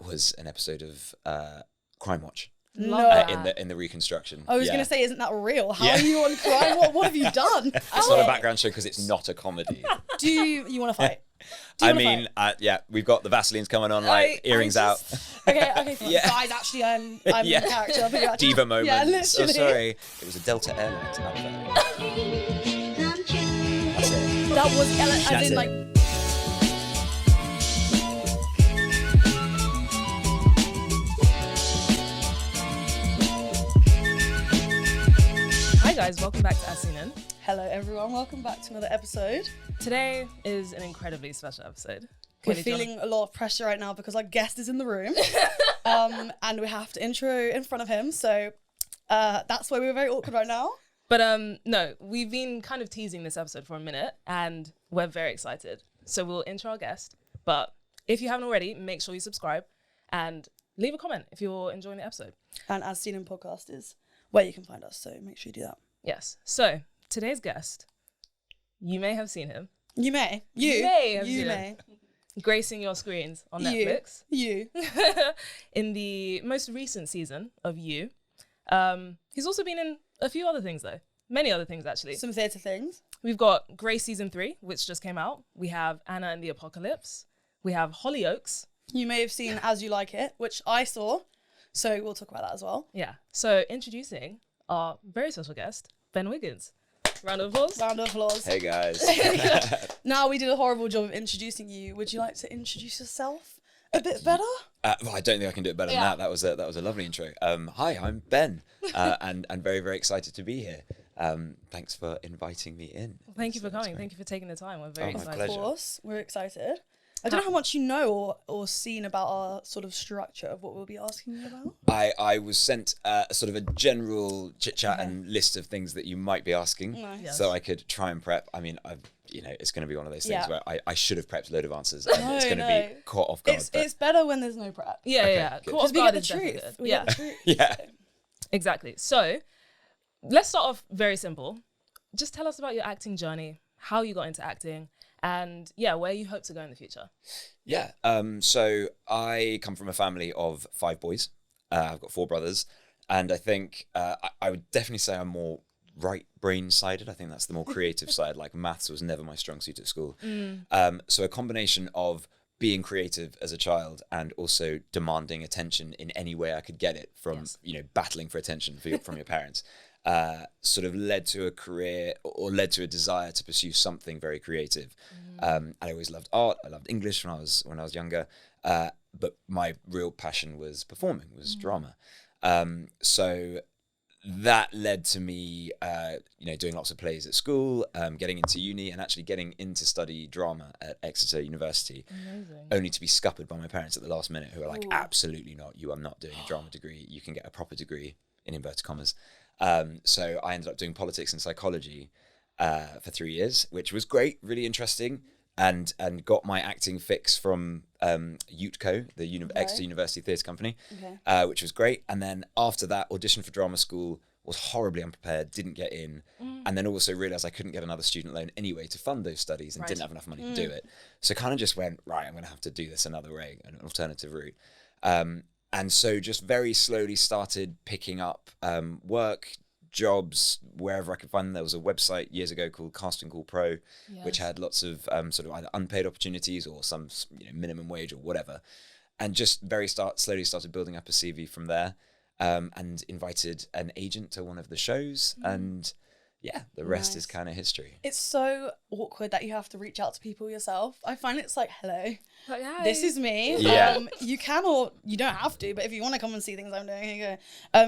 was an episode of Crime Watch. No. In the reconstruction. I was going to say, isn't that real? How are you on crime? What have you done? It's not a background show because it's not a comedy. Do you want to fight? We've got the Vaseline's coming on, like earrings out. Okay, fine. Guys, actually, I'm in character. Diva moment. Yeah, literally. Oh, sorry. It was a Delta Airlines advert. That's it. That was, as in, like... Hi guys, welcome back to As Seen In. Hello everyone, welcome back to another episode. Today is an incredibly special episode. We're feeling a lot of pressure right now because our guest is in the room and we have to intro in front of him, so that's why we're very awkward right now. But no, we've been kind of teasing this episode for a minute and we're very excited. So we'll intro our guest, but if you haven't already, make sure you subscribe and leave a comment if you're enjoying the episode. And As Seen In podcast is where you can find us, so make sure you do that. Yes. So today's guest, you may have seen him. You may. You may have seen may. him. Gracing your screens on Netflix. You. In the most recent season of You. He's also been in a few other things though. Many other things actually. Some theatre things. We've got Grace Season 3, which just came out. We have Anna and the Apocalypse. We have Hollyoaks. You may have seen As You Like It, which I saw. So we'll talk about that as well. Yeah. So introducing our very special guest, Ben Wiggins. Round of applause. Round of applause. Hey guys. Now we did a horrible job of introducing you. Would you like to introduce yourself a bit better? Well, I don't think I can do it better than that. That was a lovely intro. Hi, I'm Ben, and very, very excited to be here. Thanks for inviting me in. Thank you for coming. Thank you for taking the time. We're very excited. Of course, we're excited. I don't know how much you know or seen about our sort of structure of what we'll be asking you about. I was sent sort of a general chit chat and list of things that you might be asking, so I could try and prep. I mean, it's going to be one of those things where I should have prepped a load of answers, and it's going to be caught off guard. It's better when there's no prep. Yeah. Caught off guard is definitely good. We get the truth. Yeah. Exactly. So let's start off very simple. Just tell us about your acting journey, how you got into acting, and where you hope to go in the future. Yeah. So I come from a family of 5 boys. I've got 4 brothers, and I think I would definitely say I'm more right brain sided. I think that's the more creative side. Like maths was never my strong suit at school. So a combination of being creative as a child and also demanding attention in any way I could get it from, battling for attention from your parents. Sort of led to a career or led to a desire to pursue something very creative. I always loved art. I loved English when I was younger. But my real passion was performing, was drama. So that led to me, doing lots of plays at school, getting into uni and actually getting into study drama at Exeter University. Amazing. Only to be scuppered by my parents at the last minute, who were like, absolutely not. You are not doing a drama degree. You can get a proper degree, in inverted commas. So I ended up doing politics and psychology for 3 years, which was great, really interesting, and got my acting fix from UTCO, the Exeter University Theatre Company, which was great. And then after that, auditioned for drama school, was horribly unprepared, didn't get in, and then also realised I couldn't get another student loan anyway to fund those studies and didn't have enough money to do it. So kind of just went, right, I'm going to have to do this another way, an alternative route. And so just very slowly started picking up work, jobs, wherever I could find them. There was a website years ago called Casting Call Pro, which had lots of sort of either unpaid opportunities or some minimum wage or whatever. And just slowly started building up a CV from there, and invited an agent to one of the shows. And the rest is kind of history. It's so awkward that you have to reach out to people yourself. I find it's like, hello, this is me. Yeah. You can or you don't have to, but if you want to come and see things I'm doing, here you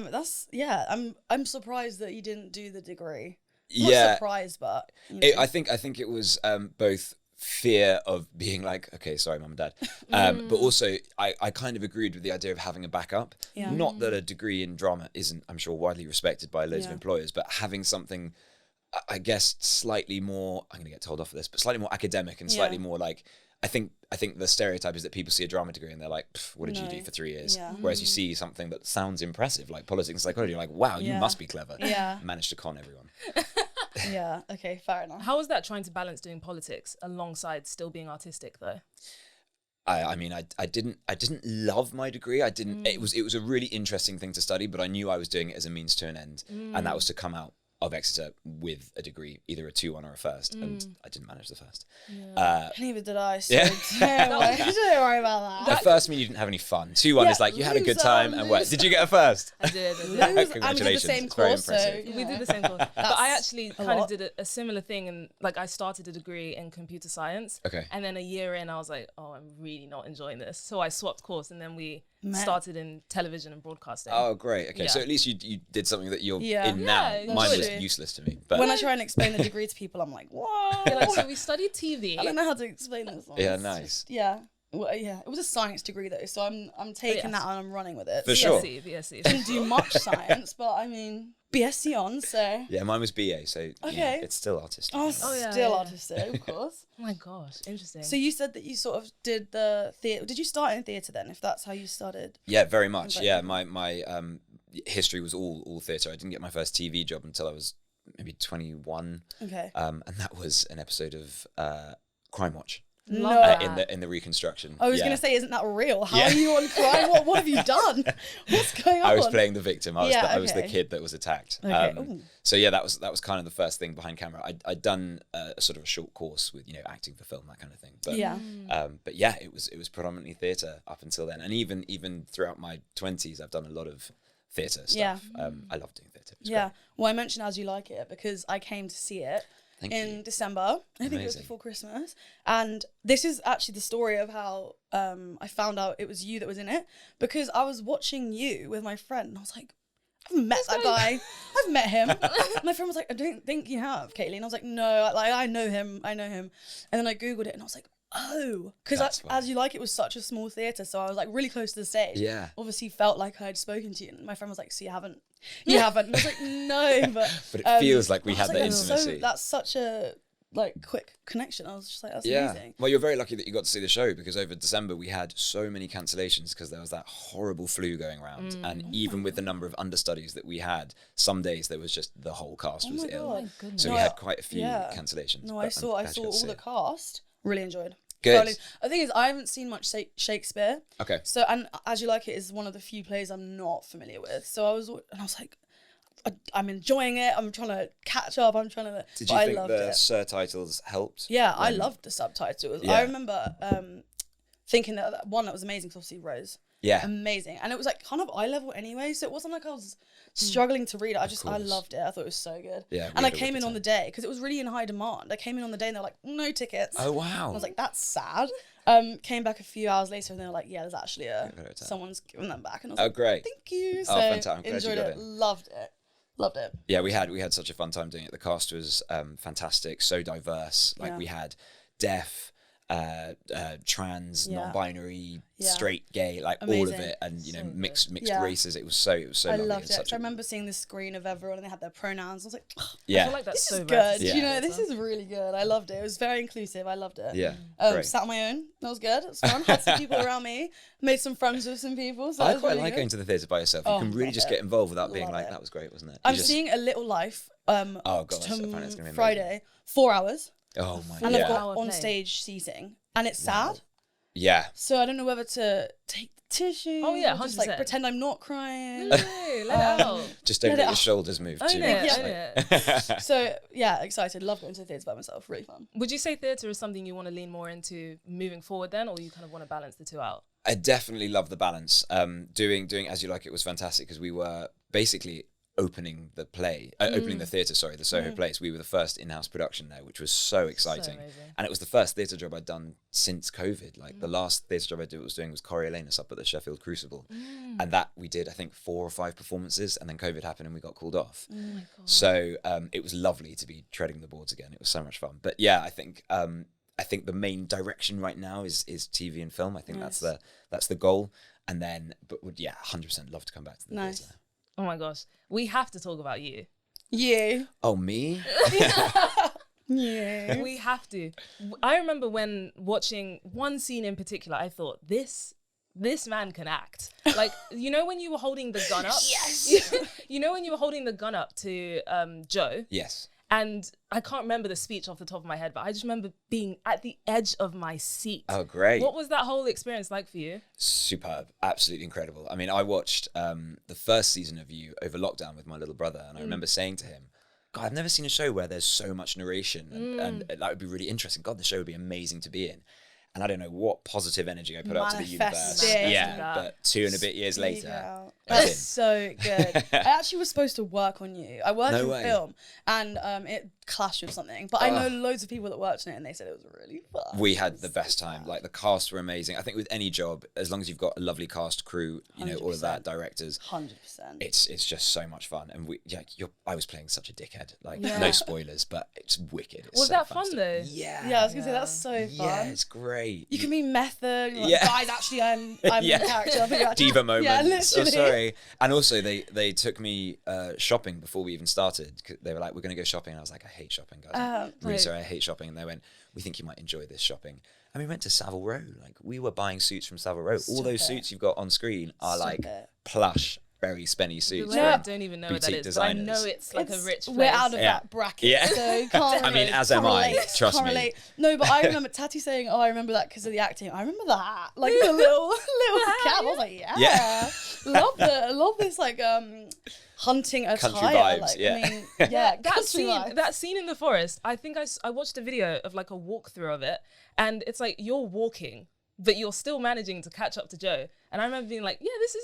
go. I'm surprised that you didn't do the degree. Not surprised, but I think it was both fear of being like, okay, sorry, mum and dad, but also I kind of agreed with the idea of having a backup. Not that a degree in drama isn't, I'm sure, widely respected by loads of employers, but having something, I guess, slightly more, I'm gonna get told off for this, but slightly more academic and slightly more like, I think the stereotype is that people see a drama degree and they're like, what did you do for 3 years? Whereas you see something that sounds impressive, like politics and psychology, you're like, wow, you must be clever. Managed to con everyone. Yeah, okay, fair enough. How was that, trying to balance doing politics alongside still being artistic though? I mean, I didn't love my degree. I didn't. It was a really interesting thing to study, but I knew I was doing it as a means to an end, and that was to come out of Exeter with a degree, either a 2-1 or a first, and I didn't manage the first. Neither did I. So Yeah. don't worry about that. The first means you didn't have any fun. 2-1 Yeah, is like you had a good loser, time and what? Did you get a first? I did. And we did the same It's very course, so impressive. We did the same course. But I actually kind of did a similar thing, and like I started a degree in computer science. Okay. And then a year in, I was like, oh, I'm really not enjoying this. So I swapped course, and then we Man. started in television and broadcasting. Oh, great. Okay, Yeah. so at least you did something that you're Yeah. in now. Yeah, Mine was literally. useless to me. But when I try and explain the degree to people, I'm like, whoa. You're like, so we studied TV. I don't know how to explain this one. Yeah, It's nice. just- yeah. Well, yeah. It was a science degree though, so I'm taking that and I'm running with it. For sure. BSc. Didn't do much science, but I mean, BSc on, so. yeah, mine was BA, so Okay. it's still artistic. Oh, yeah, still yeah. artistic, of course. Oh my gosh, interesting. So you said that you sort of did the theatre. Did you start in theatre then, if that's how you started? Yeah, very much. Okay. Yeah, my history was all theatre. I didn't get my first TV job until I was maybe 21, Okay. and that was an episode of Crime Watch Love No. that. in the reconstruction. I was Yeah. going to say, isn't that real? How Yeah. are you on crime? What have you done? What's going on? I was playing the victim. I was the okay. kid that was attacked. Okay. Ooh. So yeah, that was kind of the first thing behind camera. I'd done a sort of a short course with acting for film, that kind of thing. But Yeah. but yeah, it was predominantly theatre up until then, and even throughout my 20s, I've done a lot of theatre stuff. Yeah. I love doing theatre. It's Yeah. great. Well, I mentioned As You Like It because I came to see it Thank in you. December. I think it was Amazing. before Christmas. And this is actually the story of how I found out it was you that was in it, because I was watching you with my friend and I was like, I've met that guy. I've met him. My friend was like, I don't think you have, Caitlin. I was like, no, like I know him. And then I Googled it and I was like, oh, because That's why. As You Like It was such a small theatre, so I was like really close to the stage. Yeah. Obviously felt like I had spoken to you, and my friend was like, so you haven't? And I was like, no, But it feels like we I was had that that's intimacy. that's such a like quick connection. I was just like, that's Yeah. amazing. Well, you're very lucky that you got to see the show, because over December we had so many cancellations because there was that horrible flu going around, and even with the number of understudies that we had, some days there was just the whole cast was my ill. God. Oh my goodness. So No, we had quite a few yeah. cancellations. No, but I I'm saw glad you got to all see the it. cast. Really enjoyed. Good. Thoroughly. The thing is, I haven't seen much Shakespeare. Okay. So, and As You Like It is one of the few plays I'm not familiar with. So I was like, I'm enjoying it. I'm trying to catch up. I'm trying to. Did but you I think loved the it. surtitles helped? Yeah, I loved the subtitles. Yeah. I remember thinking that one that was amazing, because obviously Rose. Yeah. Amazing. And it was like kind of eye level anyway, so it wasn't like I was struggling to read it. I course. loved it. I thought it was so good. Yeah, we And I had a came in wicked on the day because it was really in high demand. I came in on the day and they're like, no tickets. Oh wow. I was like, that's sad. Came back a few hours later and they were like, yeah, there's actually someone's given them back. And I was Oh like, great. thank you. So fantastic. I'm glad you enjoyed got it. in. Loved it. Yeah, we had such a fun time doing it. The cast was fantastic, so diverse. Like Yeah. we had deaf, trans, Yeah. non-binary, Yeah. straight, gay, like all of Amazing. it, and So mixed Yeah. races. It was so I lovely. loved and it. such So I a- remember seeing the screen of everyone and they had their pronouns. I was like, oh, Yeah, I feel like that's this so is good. rare to Yeah. You know, see this as well. is really good. I loved it. It was very inclusive. I loved it. yeah, great. Sat on my own. That was good. It was fun. Had some people around me. Made some friends with some people. So I that was quite really like good. going to the theatre by yourself. You Oh, can really love just it. get involved without being Love like, it. that was great, wasn't it? I'm You just- seeing A Little Life Oh god, apparently it's gonna be amazing. Friday, 4 hours, Oh my and god. I've got Hour on play. stage seating, and it's sad. Yeah. So I don't know whether to take the tissue. Oh, yeah, or just like 100%. pretend I'm not crying. No, let it out. Just don't Let let it your out. shoulders move Own too it, much. own it. So yeah, excited. Love going to the theatre by myself. Really fun. Would you say theatre is something you want to lean more into moving forward then, or you kind of want to balance the two out? I definitely love the balance. Doing As You Like It was fantastic because we were basically opening the play, opening the theatre, the Soho Place. We were the first in-house production there, which was so exciting. amazing. And it was the first theatre job I'd done since COVID. Like the last theatre job I was doing was Coriolanus up at the Sheffield Crucible. And that we did, I think, 4 or 5 performances, and then COVID happened and we got called off. Oh my God. So it was lovely to be treading the boards again. It was so much fun. But yeah, I think the main direction right now is TV and film. I think Nice. that's the goal. And then, but would 100% love to come back to the Nice. theatre. Oh my gosh. We have to talk about you. You. Oh, me? Yeah. We have to. I remember when watching one scene in particular, I thought, this man can act. Like, you know when you were holding the gun up? Yes. You know when you were holding the gun up to Joe? Yes. And I can't remember the speech off the top of my head, but I just remember being at the edge of my seat. Oh, great. What was that whole experience like for you? Superb. Absolutely incredible. I mean, I watched the first season of You over lockdown with my little brother, and I remember saying to him, God, I've never seen a show where there's so much narration, and that would be really interesting. God, the show would be amazing to be in. And I don't know what positive energy I put out to the universe. Manifesting. Yeah, but 2 and a bit years later, I was That's in. so good. I actually was supposed to work on You. I work No in way. film, and it clashed with something. But I know loads of people that worked on it, and they said it was really fun. We had the best time. Like, the cast were amazing. I think with any job, as long as you've got a lovely cast, crew, you know, all of that, directors, 100%. it's just so much fun. And I was playing such a dickhead. Like, no spoilers, but it's wicked. It's Was so that fun fun stuff. though? Yeah. Yeah, I was gonna say that's so fun. Yeah, it's great. You can be method. Like, Yeah. Guys, actually, I'm the character. Diva moments. Yeah, Oh, literally. sorry. And also, they took me shopping before we even started. They were like, "We're going to go shopping." And I was like, "I hate shopping, guys. I'm really sorry, I hate shopping." And they went, "We think you might enjoy this shopping." And we went to Savile Row. Like, we were buying suits from Savile Row. All those suits you've got on screen are like plush, very spenny suits. I from don't even know what that boutique is, but I designers. know it's like a rich place. We're out of Yeah. that bracket, Yeah. so can't I mean, relate, as can't am I, relate, trust can't me. relate. No, but I remember Tati saying, "Oh, I remember that because of the acting." I remember that, like the little cap. I was like, Yeah. love this like hunting attire. Country vibes, like, yeah. I mean, yeah, that country scene, vibes. that scene in the forest. I think I watched a video of like a walkthrough of it, and it's like you're walking, but you're still managing to catch up to Joe. And I remember being like, yeah, this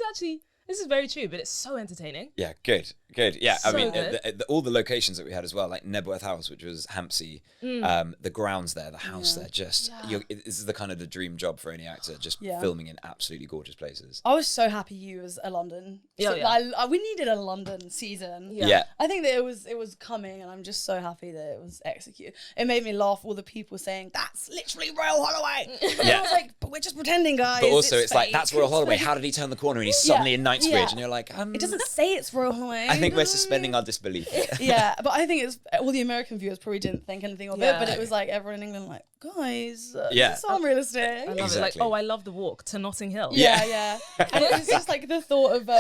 is very true, but it's so entertaining. Yeah, good. Yeah, I So mean, good. all the locations that we had as well, like Nebworth House, which was Hampstead, the grounds there, the house there, just, this is the kind of the dream job for any actor, just filming in absolutely gorgeous places. I was so happy you was a London. Yeah, So, yeah. we needed a London season. Yeah. I think that it was coming, and I'm just so happy that it was executed. It made me laugh. All the people saying that's literally Royal Holloway. And I was like, but we're just pretending, guys. But also, it's like, fake. that's Royal It's Holloway. fake. How did he turn the corner and he's suddenly in Knightsbridge? Yeah. And you're like, It doesn't say it's Royal Holloway. I think we're suspending our disbelief. Yeah, but I think it's all the American viewers probably didn't think anything of Yeah. it, but it was like everyone in England like, guys, Yeah. it's unrealistic. I love it. Like, Exactly. oh, I love the walk to Notting Hill. Yeah. And it was just like the thought of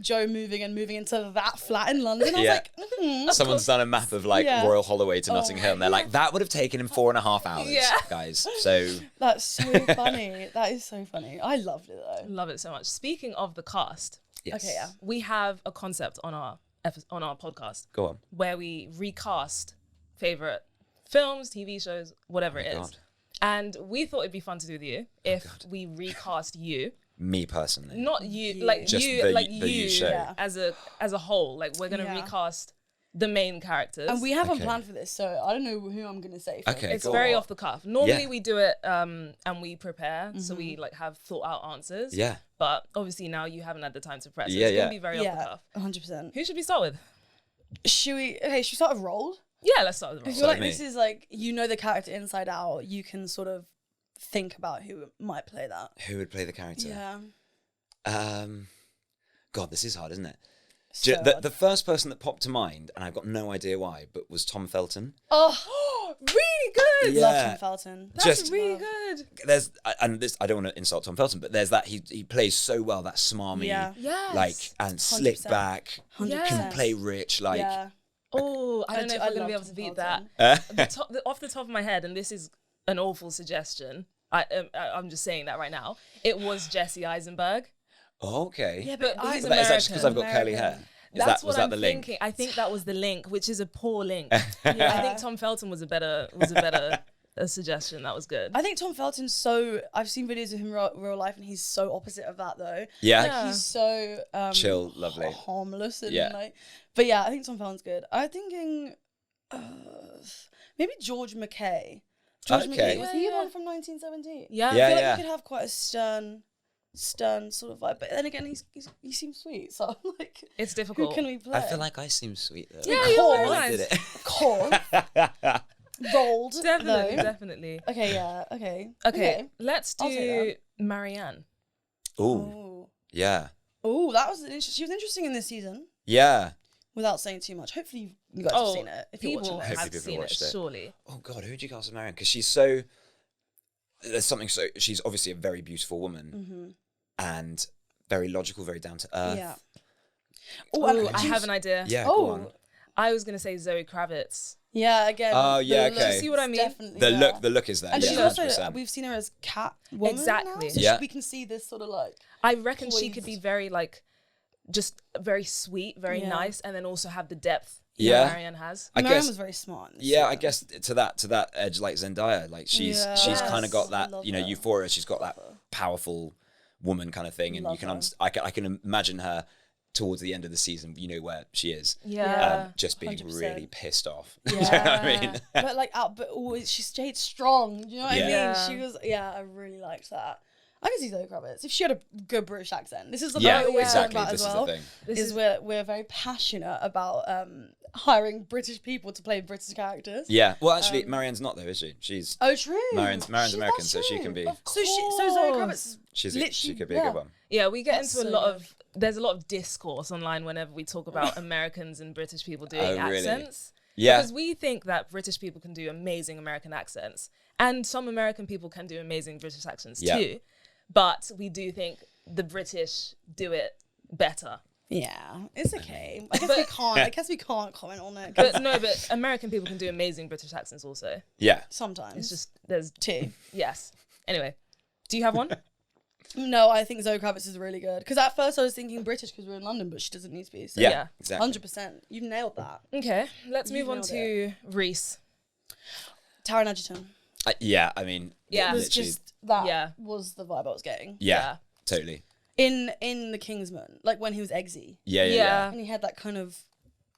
Joe moving into that flat in London. I was Yeah. like, Someone's done a map of like Yeah. Royal Holloway to Notting Hill, and they're like, that would have taken him 4.5 hours, Yeah. guys. So that's so funny. That is so funny. I loved it though. Love it so much. Speaking of the cast, yes. Okay, yeah. we have a concept on our podcast Go on. where we recast favorite films, TV shows, whatever it is. God. And we thought it'd be fun to do with you if we recast you, Me personally. not you, like Just you, the- like the you you show. Yeah. as a whole. Like we're gonna Yeah. recast the main characters. And we haven't Okay. planned for this, so I don't know who I'm gonna say. first. Okay. it's go very on. off the cuff. Normally Yeah. we do it and we prepare, so we like have thought out answers. Yeah. But obviously now you haven't had the time to prep, so Yeah, it's yeah. gonna be very off the Yeah, cuff. 100%. Who should we start with? Should we start with Roald? Yeah, let's start with I Roald. feel Start like with this me. is like, you know the character inside out. You can sort of think about who might play that. Who would play the character? Yeah. God, this is hard, isn't it? So The first person that popped to mind, and I've got no idea why, but was Tom Felton. oh, Really good. Yeah. love Tom Felton. That's Just- really good. There's and this, I don't want to insult Tom Felton, but there's that he plays so well, that smarmy, Yeah. Yes. like, and slick 100%. back, 100%. can play rich, like. Yeah. Oh, I don't know if I we're gonna be love able to Tom beat Felton. that. Off the top of my head, and this is an awful suggestion. I'm just saying that right now. It was Jesse Eisenberg. Okay. Yeah, But but he's Is that just because I've got American. curly hair? That's Was what I'm that the link? thinking. I think that was the link, which is a poor link. Yeah. I think Tom Felton was a better suggestion. That was good. I think Tom Felton's so. I've seen videos of him real life, and he's so opposite of that though. Yeah. Yeah. He's so Chill, lovely. harmless, and Yeah. like. But yeah, I think Tom Felton's good. I'm thinking, maybe George McKay. George Okay. McKay, was he the one from 1917? Yeah. I Yeah. feel like he could have quite a stern sort of vibe, but then again, he seems sweet, so I'm like, It's who difficult. can we play? I feel like I seem sweet though. Yeah, Of you're very course. I nice. did it. Cool. Rolled. Definitely, though. definitely. Okay, yeah, okay. Okay, let's I'll do take Marianne. Ooh, Oh, yeah, oh, that was she was interesting in this season. yeah. Without saying too much, hopefully you guys have seen it. If you're people watching this. Hopefully have people seen it, watched it. surely. Oh God, who would you cast as Marianne? Because she's so. There's something so. She's obviously a very beautiful woman, and very logical, very down to earth. Yeah. Oh, I have an idea. Yeah. Oh. Go on. I was gonna say Zoe Kravitz. Yeah, again. Oh, yeah, the okay. look See what I is mean? definitely The there. look is there. And yeah, she's also, 100%. we've seen her as Catwoman. Exactly. Now, so Yeah. we can see this sort of like. I reckon she Poised. could be very like, just very sweet, very Yeah. nice, and then also have the depth Yeah. that Marianne has. I Marianne guess- was very smart. in this Yeah, I season. guess to that edge, like Zendaya, like she's Yes. kind of got that, Love you know, her. euphoria. She's got that powerful woman kind of thing, and Love you can her. I can imagine her towards the end of the season, you know, where she is, Yeah. just being 100%. really pissed off. Yeah. Do you know what I mean? But like but always she stayed strong. Do you know what Yeah. I mean? She was I really liked that. I can see Zoe Kravitz if she had a good British accent. This is something Yeah, I always exactly. talk about This as is well. the thing. This Is is- we're very passionate about hiring British people to play British characters. Yeah. Well, actually, Marianne's not though, is she? She's Oh, true. Marianne's She's- American, that's so she true. can be. So Zoe course. Kravitz. She literally, could be a good one. Yeah, we get That's into a so lot good. there's a lot of discourse online whenever we talk about Americans and British people doing Oh, really? accents. Yeah. Because we think that British people can do amazing American accents, and some American people can do amazing British accents Yeah. too. But we do think the British do it better. Yeah, it's okay. I guess we can't comment on it. But no, but American people can do amazing British accents also. Yeah. Sometimes It's just there's two. yes. Anyway, do you have one? No, I think Zoe Kravitz is really good. Because at first I was thinking British because we're in London, but she doesn't need to be. So Yeah. Yeah. Exactly. 100%. You've nailed that. Okay, let's You've move on nailed to Reese. Taron Egerton. Yeah. I mean. Yeah. It was literally- just that Yeah. was the vibe I was getting. Yeah. Totally. In The Kingsman, like when he was Eggsy. Yeah. Yeah. Yeah. Yeah. And he had that kind of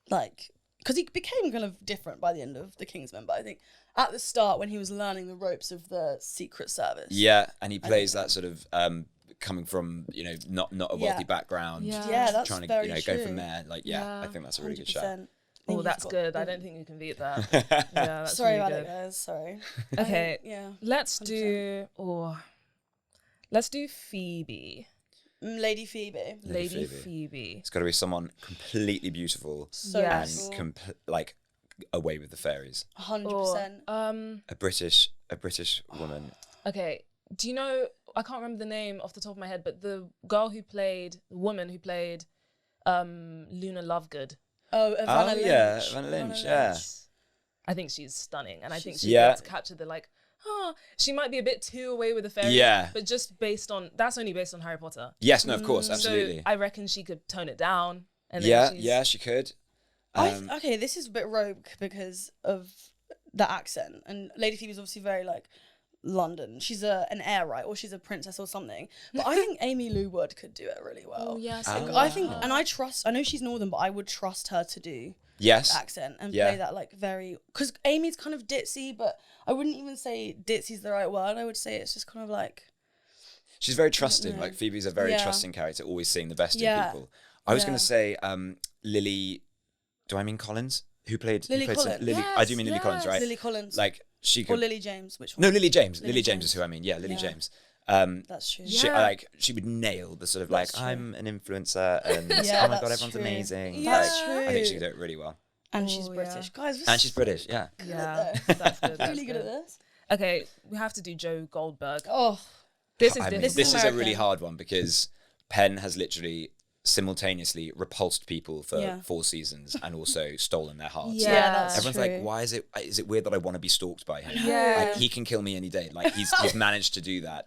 like because he became kind of different by the end of The Kingsman, but I think at the start when he was learning the ropes of the Secret Service. Yeah, and he plays that sort of coming from, you know, not a wealthy Yeah. background. Yeah. Yeah, that's trying to, very you know, true. go from there. Like, yeah, I think that's a really good shout. 100%. Oh, He's that's got- good. I don't think you can beat that. Yeah, that's Sorry really about good. it, guys. Sorry. Okay, Yeah. let's do Phoebe. Lady Phoebe. Lady Phoebe. Phoebe. It's got to be someone completely beautiful So Yes. and beautiful. like away with the fairies. 100%. A British woman. Okay. Do you know? I can't remember the name off the top of my head, but the woman who played Luna Lovegood. Oh, Evanna Lynch. yeah, Evanna Lynch, yeah. I think she's stunning, and I think she Yeah. gets captured the like. She might be a bit too away with the fairies. Yeah. But just that's only based on Harry Potter. Yes, no, of course, absolutely. So I reckon she could tone it down. And then Yeah, she's, yeah, she could. Okay, this is a bit rogue because of the accent. And Lady Phoebe's obviously very like London. She's an heir, right? Or she's a princess or something. But I think Amy Lou Wood could do it really well. Oh yes. Oh, I think, and I know she's Northern, but I would trust her to do Yes. accent and Yeah. play that like very, because Amy's kind of ditzy, but I wouldn't even say ditzy's the right word. I would say it's just kind of like, She's very trusting. know. Like Phoebe's a very Yeah. trusting character, always seeing the best Yeah. in people. I was Yeah. going to say Lily. Do I mean Collins? Who played Lily who played Collins. Lily? I do mean Lily Yes, Collins, right? Lily Collins. Like she or could. Lily James, which one? No, Lily James. Lily Lily James James. is who I mean. Yeah, Lily Yeah. James. That's true. Yeah. She would nail the sort of That's like true. I'm an influencer and Yeah, oh my god, that's everyone's true. amazing. Yeah. Like, That's I think she true. could do it really well. And she's Oh, yeah. British. Guys, we're And she's British, yeah. Yeah, Good that's good. That's really good at this. Okay, we have to do Joe Goldberg. Oh, This is I mean, difficult. this is a really American. hard one because Penn has literally simultaneously repulsed people for Yeah. 4 seasons and also stolen their hearts. Yeah. yeah, that's Everyone's true. like, why is it weird that I want to be stalked by him? Yeah. Like he can kill me any day. Like he's managed to do that.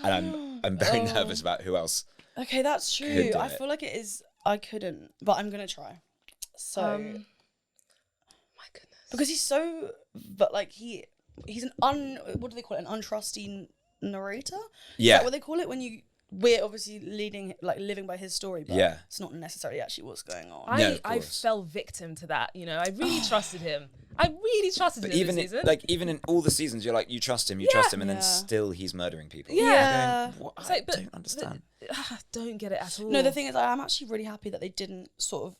And I'm very nervous about who else. Okay, that's Could true. do I it. feel like it is. I couldn't, but I'm gonna try. So, my goodness. because he's so, but like he's an what do they call it? An untrusting narrator. Is Yeah. that what they call it when we're obviously living by his story, but Yeah. it's not necessarily actually what's going on. No, of I course. fell victim to that. You know, I really trusted him. I really trusted But him even this season. even in all the seasons, you're like, you trust him, and Yeah. then still he's murdering people. Yeah. Yeah. Going, what? It's I like, but- don't understand. Don't get it at all. No, the thing is, I'm actually really happy that they didn't sort of,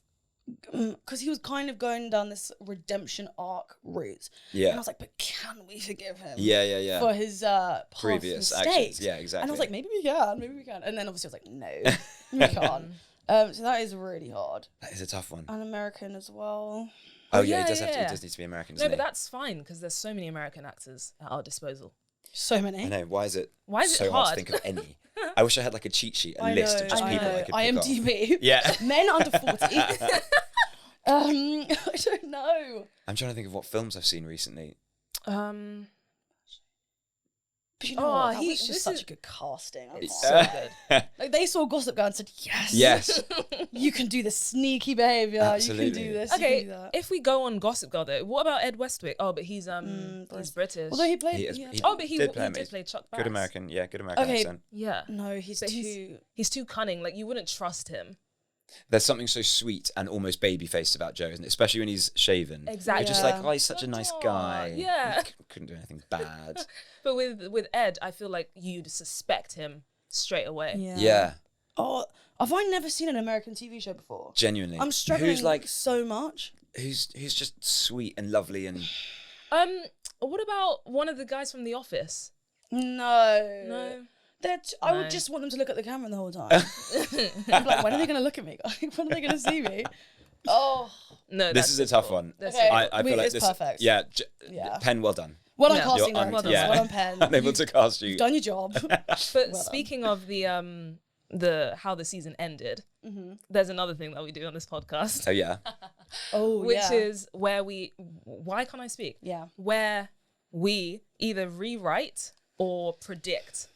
because he was kind of going down this redemption arc route. And I Yeah. was like, but can we forgive him? Yeah. For his past Previous mistakes? actions. Yeah, exactly. And I was like, maybe we can. And then obviously I was like, no, we can't. So that is really hard. that is a tough one. And American as well. Oh yeah, yeah, he yeah. does need to be American, no, doesn't but he? that's fine because there's so many American actors at our disposal. So many. I know. Why is it Why is it so hard to hard? think of any? I wish I had like a cheat sheet, a I list know, of just I people know. I could pick off. IMDb. Yeah. Men under 40. I don't know. I'm trying to think of what films I've seen recently. But you know Oh, what? That he- was just this such is- a good casting. I It's can't. so good. Like they saw Gossip Girl and said, "Yes, Yes. you can do this sneaky behavior. You Absolutely. can do this. You can Okay, do that." if we go on Gossip Girl though, what about Ed Westwick? Oh, but he's British. Although he played, He is- yeah. he- Oh, but he did did play play, amazing. Chuck Bass. Good American. Yeah, good American Okay. accent. Yeah. No, he's But too. he's too cunning. Like you wouldn't trust him. There's something so sweet and almost baby-faced about Joe, isn't it? Especially when he's shaven. Exactly. You're just Yeah. like, oh, he's such a nice guy. Yeah. He couldn't do anything bad. But with Ed, I feel like you'd suspect him straight away. Yeah. Yeah, Oh, have I never seen an American TV show before? genuinely. I'm struggling Who's like, so much. who's just sweet and lovely and What about one of the guys from The Office? No. No. I No. would just want them to look at the camera the whole time. I'm like, when are they going to look at me? When are they going to see me? Oh. No. this is a tough one. That's Okay. I feel like It's this. perfect. Yeah, Yeah. Pen, well done. Well done Yeah. casting You're directors. yeah. Well done, Pen. Unable to cast you. You've done your job. But done. speaking of the how the season ended, there's another thing that we do on this podcast, Oh yeah. Oh, which yeah. is where why can't I speak? Yeah. Where we either rewrite or predict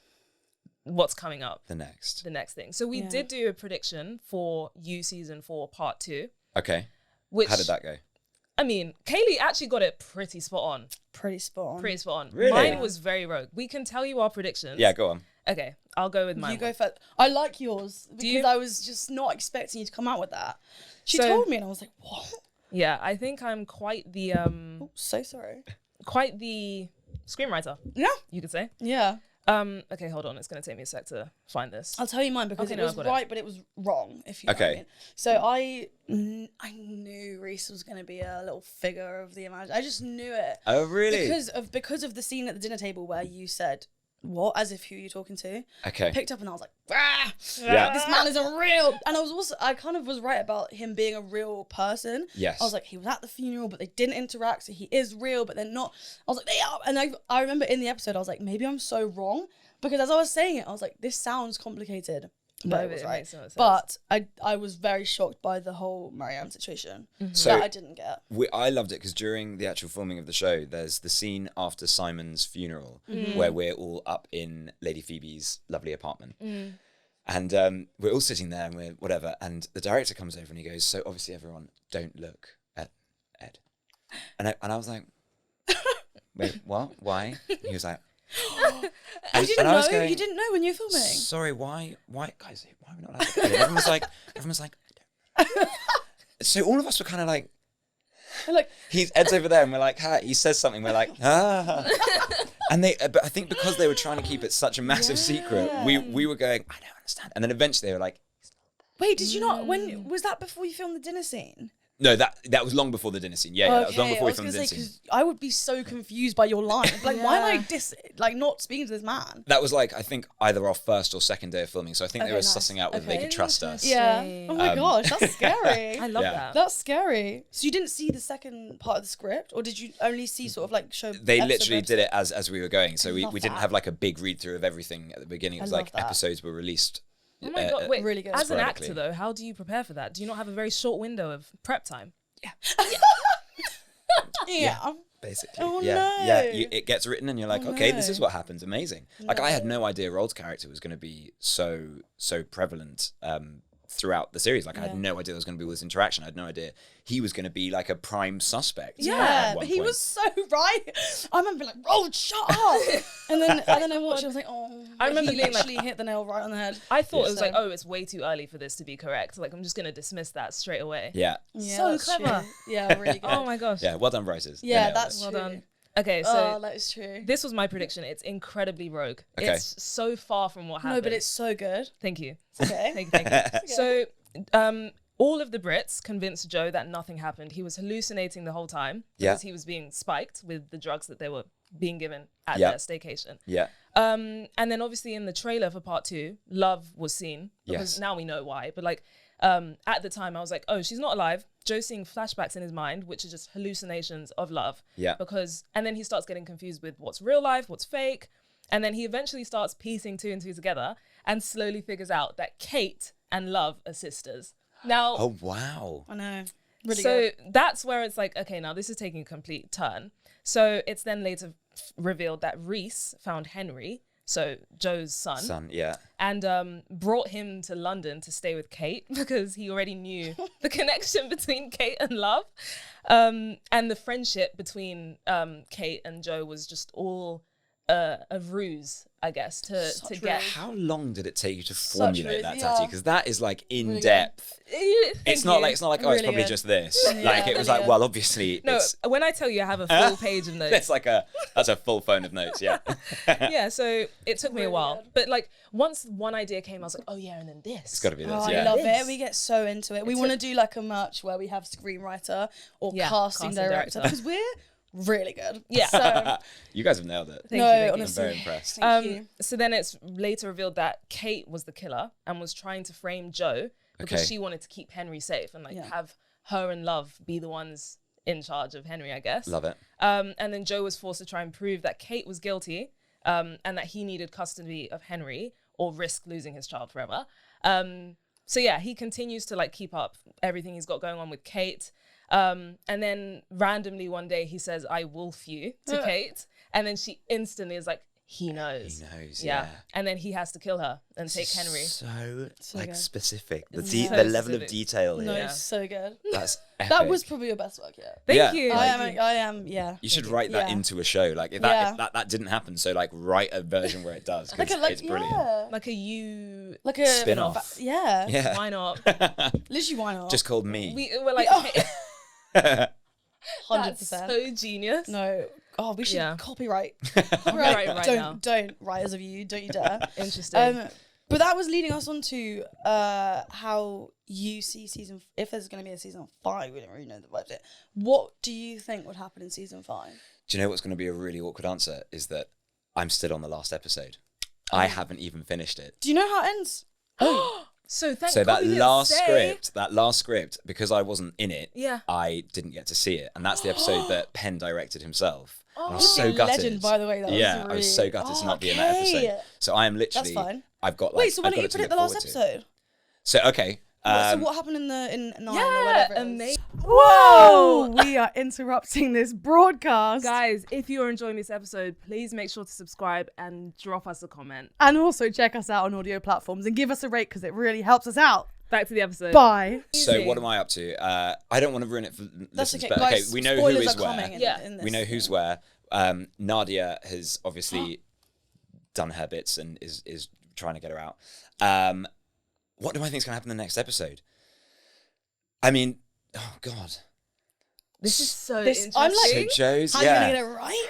what's coming up, The next. the next thing. So we Yeah. did do a prediction for You season 4 part 2, Okay. which How did that go? I mean, Kaylee actually got it pretty spot on. Pretty spot on. Pretty spot on. Really? Mine Yeah. was very rogue. We can tell you our predictions. Yeah, go on. Okay, I'll go with mine. You go first. I like yours because you? I was just not expecting you to come out with that. She So- told me and I was like, what? Yeah, I think I'm quite the Oh, so sorry. screenwriter, Yeah. you could say. Yeah. Okay, hold on. It's gonna take me a sec to find this. I'll tell you mine because Okay, it no, was I've got it. right, but it was wrong. If you know what I Okay. mean. So I knew Reese was going to be a little figure of the image. I just knew it Oh really? because of the scene at the dinner table where you said what as if who you're talking to. Okay. Picked up and I was like, ah, Yeah. this man isn't real. And I kind of was right about him being a real person. Yes. I was like, he was at the funeral, but they didn't interact, so he is real, but they're not. I was like, they are. And I remember in the episode, I was like, maybe I'm so wrong. Because as I was saying it, I was like, this sounds complicated. But No, it was it right. makes so much sense. But I was very shocked by the whole Marianne situation. So- that I didn't get. I loved it because during the actual filming of the show, there's the scene after Simon's funeral Mm-hmm. where we're all up in Lady Phoebe's lovely apartment. Mm. And we're all sitting there and we're whatever. And the director comes over and he goes, so obviously everyone don't look at Ed. And I was like, wait, what? Why? And he was like, You didn't and I know? was going, You didn't know when you were filming? sorry, why, guys, why are we not allowed to? And everyone's like, I don't know. So all of us were kind of like, Like, Ed's over there, and we're like, he says something, we're like, and but I think because they were trying to keep it such a massive secret, we were going, I don't understand, and then eventually they were like, wait, did you not? When was that before you filmed the dinner scene? no, that was long before the dinner scene, yeah, that was long before we filmed the dinner scene. because I would be so confused by your line. Like, why am I not speaking to this man? That was like I think either our first or second day of filming, so I think they Okay, were nice. sussing out whether they Okay. could trust us. Yeah. Interesting. Oh my gosh, that's scary. I love Yeah. that. That's scary. So you didn't see the second part of the script, or did you only see sort of like show? They episode literally by did it as we were going, so we love didn't that. have like a big read through of everything at the beginning. It was love like that. episodes were released. Oh my god! Wait, really good. as an Sporadically. actor though, how do you prepare for that? Do you not have a very short window of prep time? Yeah. Basically, Oh, yeah, no. yeah. It gets written, and you're like, Oh, okay, no. this is what happens. Amazing. Like I had no idea Roald's character was going to be so prevalent throughout the series. Like I had Yeah. no idea there was going to be all this interaction. I had no idea he was going to be like a prime suspect. Yeah, at one but he point. was so right. I remember being like, "Roll, shut up!" and then I watched. I was like, "Oh." I remember he being like- literally hit the nail right on the head. I thought it was So- like, oh, it's way too early for this to be correct. Like I'm just gonna dismiss that straight away. Yeah, Yeah, So that's clever. true. Yeah, really good. Oh my gosh. yeah. Well done, Bryces. They Yeah, nailed it. that's Well true. done. Okay, so Oh, that is true. this was my prediction. It's incredibly rogue. Okay. It's so far from what happened. No, but it's so good. Thank you. Okay. Thank you. So, all of the Brits convinced Joe that nothing happened. He was hallucinating the whole time Yeah. because he was being spiked with the drugs that they were being given at Yeah. their staycation. Yeah, And then obviously in the trailer for part 2, Love was seen because Yes. now we know why. But like at the time, I was like, oh, she's not alive. Joe's seeing flashbacks in his mind, which are just hallucinations of Love. Yeah. And then he starts getting confused with what's real life, what's fake. And then he eventually starts piecing 2 and 2 together and slowly figures out that Kate and Love are sisters. Now, Oh wow. I know. Really so good. that's where it's like, okay, now this is taking a complete turn. So it's then later revealed that Reese found Henry, so Joe's son, yeah. and brought him to London to stay with Kate because he already knew the connection between Kate and Love. And the friendship between Kate and Joe was just all a ruse, I guess, to get. How long did it take you to formulate that tattoo? yeah. Because that is like in Really depth. It's not like oh, it's Really probably good. just this. Yeah, Like it was really like, good. well, obviously, No, it's when I tell you I have a full page of notes. that's like that's a full phone of notes. Yeah. Yeah, so it took me a Really while. good. But like once one idea came, I was like, oh yeah, and then this. It's got to be this. Oh, yeah. I love This. it. We get so into it. We want to do like a merch where we have screenwriter or Yeah, casting casting director director. because we're really good. Yeah. So, You guys have nailed it. Thank no, you, thank you. I'm honestly. very impressed. Thank you. So then it's later revealed that Kate was the killer and was trying to frame Joe because Okay. she wanted to keep Henry safe and like Yeah. have her and Love be the ones in charge of Henry, I guess. Love it. And then Joe was forced to try and prove that Kate was guilty, and that he needed custody of Henry or risk losing his child forever. So yeah, he continues to like keep up everything he's got going on with Kate. And then randomly one day he says, "I wolf you" to Kate, and then she instantly is like, "He knows." He knows. Yeah. Yeah. And then he has to kill her and take Henry. So like good. specific. The It's the so level of specific. detail No, here. Yeah. so good. That's epic. That was probably your best work yet. Thank Yeah. you. I am, yeah. You should write that Yeah. into a show. Like if Yeah. that didn't happen, so like write a version where it does. 'Cause Like it's brilliant. yeah. Like a you. Like a Spin-off. Yeah. Yeah. Why not? Literally, why not? Just called me. We're like, Yeah. 100%. 100%. So genius. No. Oh, we should Yeah. copyright. Copyright right now. Don't writers of you. Don't you dare. Interesting. But that was leading us on to how you see if there's going to be a season 5, we don't really know the budget. What do you think would happen in season 5? Do you know what's going to be a really awkward answer? Is that I'm still on the last episode. I haven't even finished it. Do you know how it ends? So thank So God that we didn't last say- script, because I wasn't in it, Yeah. I didn't get to see it. And that's the episode that Penn directed himself. And I was He's so a gutted. legend, by the way. That Yeah, was I was so gutted to not be in that okay. episode. So I am literally. That's fine. I've got like. Wait, so why I've don't got you it to put it look the last forward to. episode? So okay. So what happened in 9 or Yeah, whatever it was? amazing. Whoa! We are interrupting this broadcast. Guys, if you're enjoying this episode, please make sure to subscribe and drop us a comment. And also check us out on audio platforms and give us a rate because it really helps us out. Back to the episode. Bye. So what am I up to? I don't want to ruin it for That's listeners, okay, but guys. okay, we know who spoilers is are where. coming in, Yeah. in this. We know who's where. Nadia has obviously done her bits and is trying to get her out. What do I think is going to happen in the next episode? I mean, oh God. This is so This- interesting. I'm like- So Joe's, How are you yeah. going to get it right?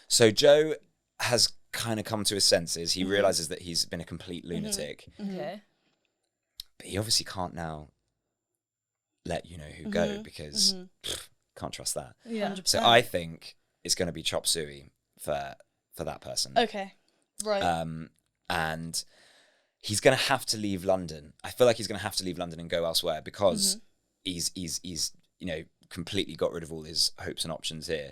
So Joe has kind of come to his senses. Mm-hmm. He realizes that he's been a complete lunatic, Okay. but he obviously can't now let you know who Mm-hmm. go because can't trust that. Yeah. 100%. So I think it's going to be chop suey for that person. Okay. Right. And he's going to have to leave London. I feel like he's going to have to leave London and go elsewhere because Mm-hmm. he's completely got rid of all his hopes and options here.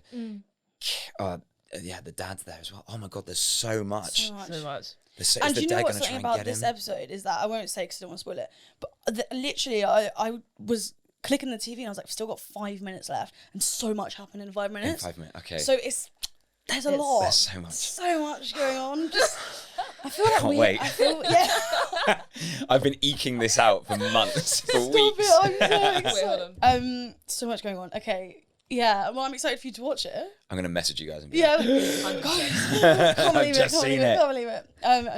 Yeah, the dad's there as well. Oh my God, there's so much. So much. So much. Is And the do you know dad what's going to try something and about get this him? episode is that I won't say because I don't want to spoil it, but literally I was clicking the TV and I was like, still got 5 minutes left, and so much happened in 5 In minutes. 5 minutes, okay. So there's a lot. There's so much. going on. Just I feel like Can't wait. I feel yeah. I've been eking this out for months, for Stop weeks. it! I'm so Wait, excited. hold on. So much going on. Okay. Yeah. Well, I'm excited for you to watch it. I'm going to message you guys and be Yeah. like, Can't I've believe just it. seen it. Can't believe it.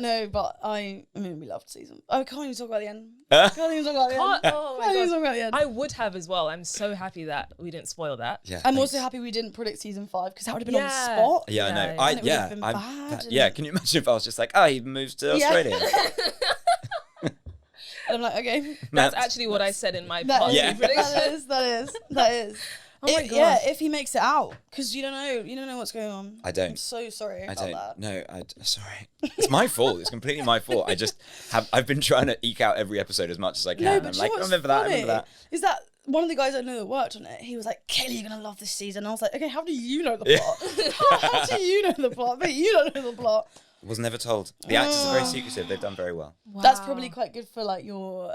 No, but I mean, we loved season. I can't even talk about the end. Can't even talk about the end. Oh my Can't even God. talk about the end. I would have as well. I'm so happy that we didn't spoil that. Yeah, I'm thanks. also happy we didn't predict season 5 because that would have been on the Yeah. spot. Yeah, I know. Yeah, I and it would have been I'm bad and- yeah. Can you imagine if I was just like, oh, he moves to Yeah. Australia? And I'm like, okay. That's actually what I said in my That part is, Yeah. two prediction. that is. Oh my Yeah, gosh. if he makes it out, because you don't know what's going on. I don't. I'm so sorry I about don't. that. No, sorry. It's my fault. It's completely my fault. I've been trying to eke out every episode as much as I can. No, I'm but you like, know what's remember that, funny? remember that. Is that one of the guys I know that worked on it? He was like, Kaylee, you're gonna love this season. And I was like, okay, how do you know the plot? how do you know the plot? But you don't know the plot. Was never told. The actors are very secretive. They've done very well. Wow. That's probably quite good for like your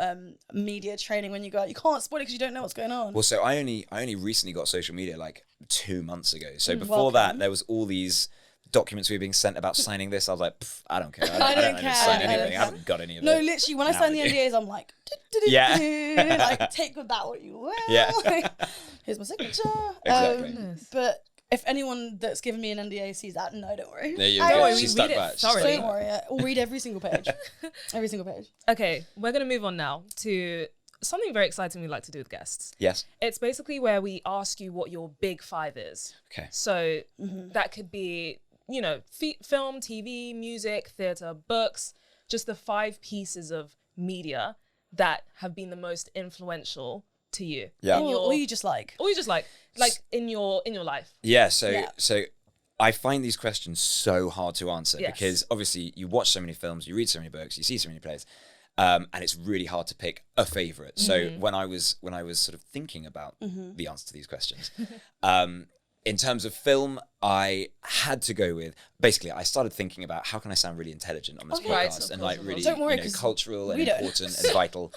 media training when you go out. You can't spoil it because you don't know what's going on. Well, so I only recently got social media like 2 months ago. So before that, there was all these documents we were being sent about signing this. I was like, I don't care. I don't care. sign I don't anything. I care. haven't got any of it. No, literally, when I sign the Now I do. NDAs, I'm like, Yeah. like take with that what you will. Yeah. Like, here's my signature. Exactly. But if anyone that's given me an NDA sees that, no, don't worry. There you I go. won't She's read stuck it by it. She's thoroughly. stuck Don't by it. worry. I'll read every single page. Every single page. Okay, we're going to move on now to something very exciting we like to do with guests. Yes. It's basically where we ask you what your big 5 is. Okay. So that could be, you know, film, TV, music, theatre, books, just the 5 pieces of media that have been the most influential to you. Yeah. In your, Or you just like. or you just like in your life. Yeah. So Yeah. so I find these questions so hard to answer Yes. because obviously you watch so many films, you read so many books, you see so many plays, and it's really hard to pick a favorite. So when I was sort of thinking about the answer to these questions, in terms of film, I had to go with basically. I started thinking about how can I sound really intelligent on this Okay. podcast Right, of and course, like of really course. Don't worry, you know, 'cause cultural and we don't. important and vital.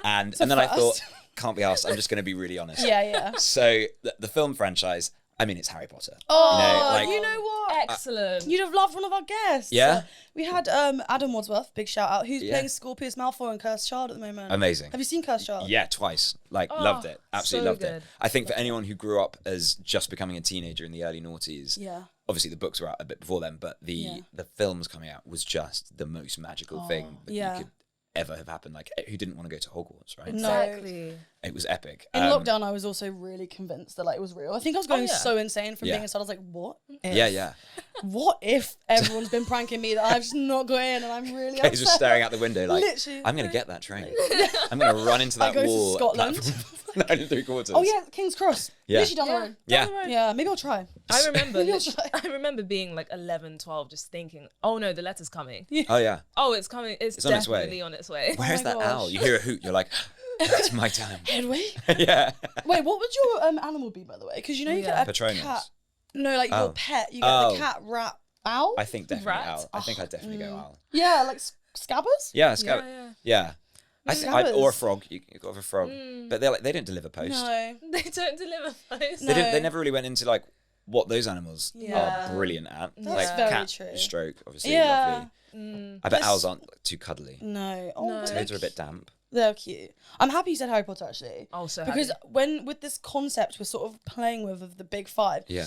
And then I first. thought, can't be asked. I'm just going to be really honest. Yeah. So the film franchise, I mean, it's Harry Potter. Oh, you know, you know what? Excellent. You'd have loved one of our guests. Yeah? We had Adam Wadsworth, big shout out, who's Yeah. playing Scorpius Malfoy and Cursed Child at the moment. Amazing. Have you seen Cursed Child? Yeah, twice. Like, Oh, loved it. Absolutely so loved good. it. I think for anyone who grew up as just becoming a teenager in the early noughties, Yeah. obviously the books were out a bit before then, but the films coming out was just the most magical thing that yeah. you could ever have happened. Like, who didn't want to go to Hogwarts, right? No. Exactly. It was epic. In lockdown, I was also really convinced that like it was real. I think I was going yeah. so insane from Yeah. being inside. I was like, what? If? Yeah. What if everyone's been pranking me that I've just not got in and I'm really He's just upset? staring out the window like, Literally. I'm going to get that train. I'm going to run into that go to wall. at Scotland. platform 9 and 3/4. Oh yeah, King's Cross. Yeah. Literally down the road. Yeah. Yeah, maybe I'll try. I remember Maybe I'll lit- try. I remember being like 11, 12 just thinking, "Oh no, the letter's coming. Oh, yeah. Oh, it's coming. It's on its way. definitely on its way." Where's my that gosh. owl? You hear a hoot, you're like, it's my time. Headway. Yeah. Wait, what would your animal be, by the way? Because you know you Yeah. get a Patronus. cat. No, like Oh. your pet. You get Oh. the cat, rat, owl. I think definitely Rat? owl. I think I'd definitely go owl. Yeah, like scabbers. Yeah, scout. Yeah. Yeah. I think or a Scabbers. frog. You got a frog, but they don't deliver post. No. They don't deliver post. No. They never really went into like what those animals Yeah. are brilliant at. That's like very cat true. stroke, obviously. Yeah. Lovely. I bet owls aren't like, too cuddly. No. Oh, No. but Toads are a bit damp. they're cute. I'm happy you said Harry Potter actually. Oh, so Because happy. when with this concept we're sort of playing with of the big 5, Yeah.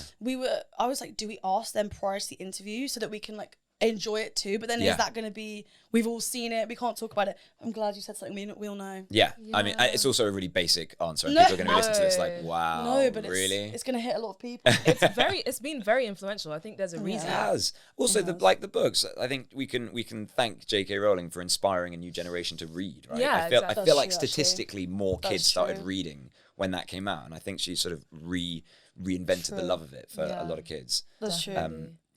I was like, do we ask them prior to the interview so that we can like enjoy it too? But then Yeah. is that going to be, we've all seen it, we can't talk about it? I'm glad you said something we all know. Yeah. I mean, it's also a really basic answer, and No. people are going to listen to this like, wow, No, but really? it's going to hit a lot of people. It's been very influential. I think there's a reason. It has. Also, the books. I think we can thank J.K. Rowling for inspiring a new generation to read. Right. Yeah, I feel exactly. like That's true, statistically more That's kids started true. reading when that came out, and I think she sort of reinvented the True. love of it for Yeah. a lot of kids. That's true.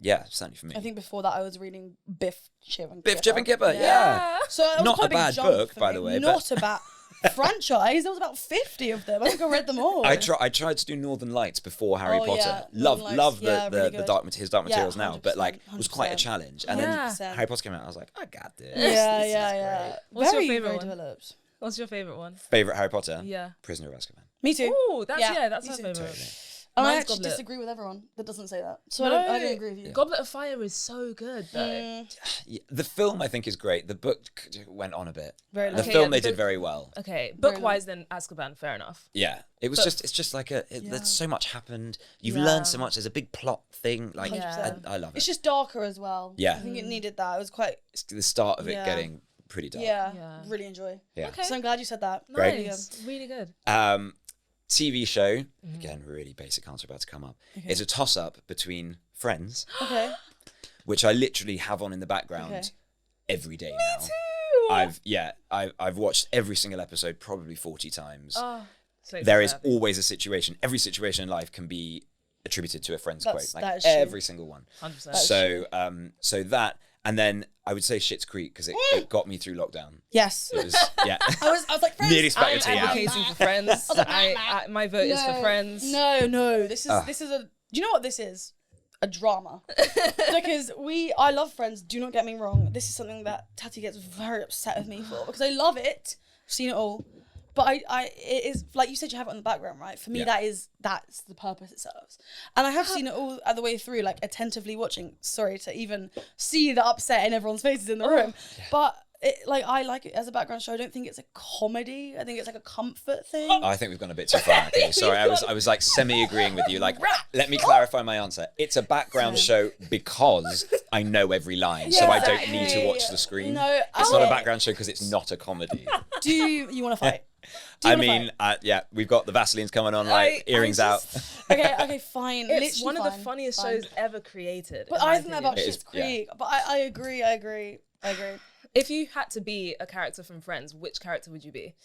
Yeah, certainly for me. I think before that I was reading Biff, Chip and Biff, Chip and Kipper. Yeah. So it was Not quite a big bad jump book, for by me. the way, Not a bad franchise. There was about 50 of them. I think I read them all. I tried to do Northern Lights before Harry Oh, Potter. yeah. Love Northern love Lights, the yeah, really the good. dark his dark Yeah, materials now, but like it was quite a 100%. challenge. And Yeah. then Harry Potter came out. I was like, I got this. Yeah, This is yeah. great. What's your very, favourite very one? developed. What's your favorite one? Favorite Harry Potter? Yeah. Prisoner of Azkaban. Me too. Oh, that's Yeah, that's me my too. favorite. Totally. And I Mine's actually Goblet. disagree with everyone that doesn't say that. So No. I don't agree with you. Goblet of Fire is so good though. Yeah, the film I think is great. The book went on a bit. Very The long. Okay, film yeah, they the did book- very well. Okay, Very book wise then Azkaban, fair enough. Yeah, it was But- it's just like there's so much happened. You've Yeah. learned so much. There's a big plot thing. Like 100%. I love it. It's just darker as well. Yeah. I think it needed that. It was quite, It's the start of it Yeah. getting pretty dark. yeah, really enjoy. Yeah. Okay. So I'm glad you said that. Great. Nice. Really good. TV show, again, really basic answer about to come up. It's a toss up between Friends, Okay. which I literally have on in the background Okay. every day now. I've watched every single episode probably 40 times. Oh, so There is happy. always a situation. Every situation in life can be attributed to a Friends That's- quote. that Like is true. every single one. 100%. So that, and then I would say Schitt's Creek because it got me through lockdown. Yes. It was yeah. I was like, Friends. Nearly spat I'm your tea out. advocating for Friends. My vote is for Friends. No, this is a. Do you know what this is? a drama. Because I love Friends, do not get me wrong. This is something that Tati gets very upset with me for, because I love it. I've seen it all. But it is, like you said, you have it on the background, right? For me, that's the purpose it serves. And I have seen it all the way through, like attentively watching. Sorry to even see the upset in everyone's faces in the room. But I like it as a background show. I don't think it's a comedy. I think it's like a comfort thing. I think we've gone a bit too far. Okay, sorry, I was like semi-agreeing with you. Like, let me clarify my answer. It's a background show because I know every line, so I don't need to watch the screen. No, it's not a background show because it's not a comedy. Do you want to fight? I mean, we've got the Vaseline's coming on, like earrings out. Okay, fine. It's one of the funniest shows ever created. But I think that about Schitt's Creek. But I agree. If you had to be a character from Friends, which character would you be?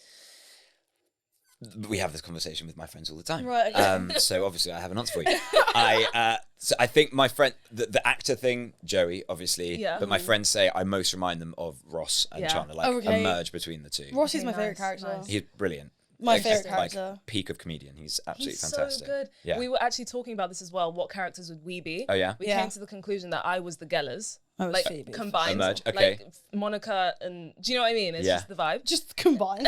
We have this conversation with my friends all the time. Right. Okay. So obviously I have an answer for you. I think my friend, the actor thing, Joey, obviously. Yeah. But my friends say I most remind them of Ross and Chandler, like a merge between the two. Ross is my favourite character. Nice. He's brilliant. My favourite character. Like, peak of comedian. He's absolutely He's fantastic. so good. Yeah. We were actually talking about this as well. What characters would we be? Oh yeah. We came to the conclusion that I was the Gellers. Like Phoebe. Combined. A merge, okay. Like Monica and, do you know what I mean? It's just the vibe. Just combined.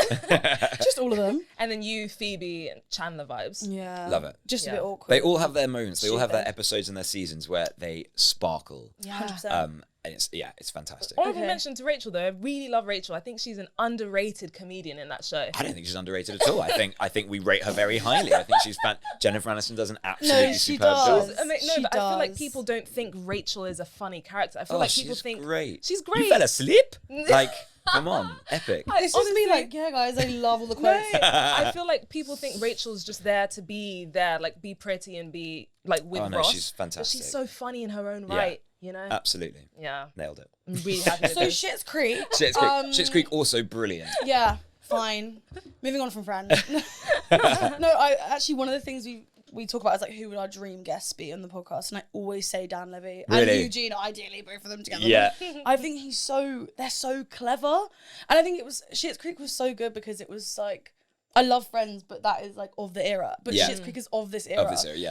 Just all of them. And then you, Phoebe, and Chandler vibes. Yeah. Love it. Just a bit awkward. They all have their moments. They all have their episodes and their seasons where they sparkle. Yeah, 100%. And it's fantastic. Honorable mention to Rachel though. I really love Rachel. I think she's an underrated comedian in that show. I don't think she's underrated at all. I think we rate her very highly. I think Jennifer Aniston does an absolutely superb job. But I feel like people don't think Rachel is a funny character. I feel like people think great. She's great. You fell asleep? Like, come on, epic. It's just me like, yeah, guys, I love all the quotes. I feel like people think Rachel's just there to be there, like be pretty and be like with Ross. She's fantastic. But she's so funny in her own right. You know? Absolutely. Yeah. Nailed it. I'm really happy with this. Schitt's Creek. Schitt's Creek also brilliant. Yeah, fine. Moving on from Friends. No, actually one of the things we talk about is like who would our dream guests be on the podcast, and I always say Dan Levy and Eugene, ideally both of them together. Yeah. I think they're so clever, and I think Schitt's Creek was so good because it was like, I love Friends, but that is like of the era. But Schitt's Creek is of this era.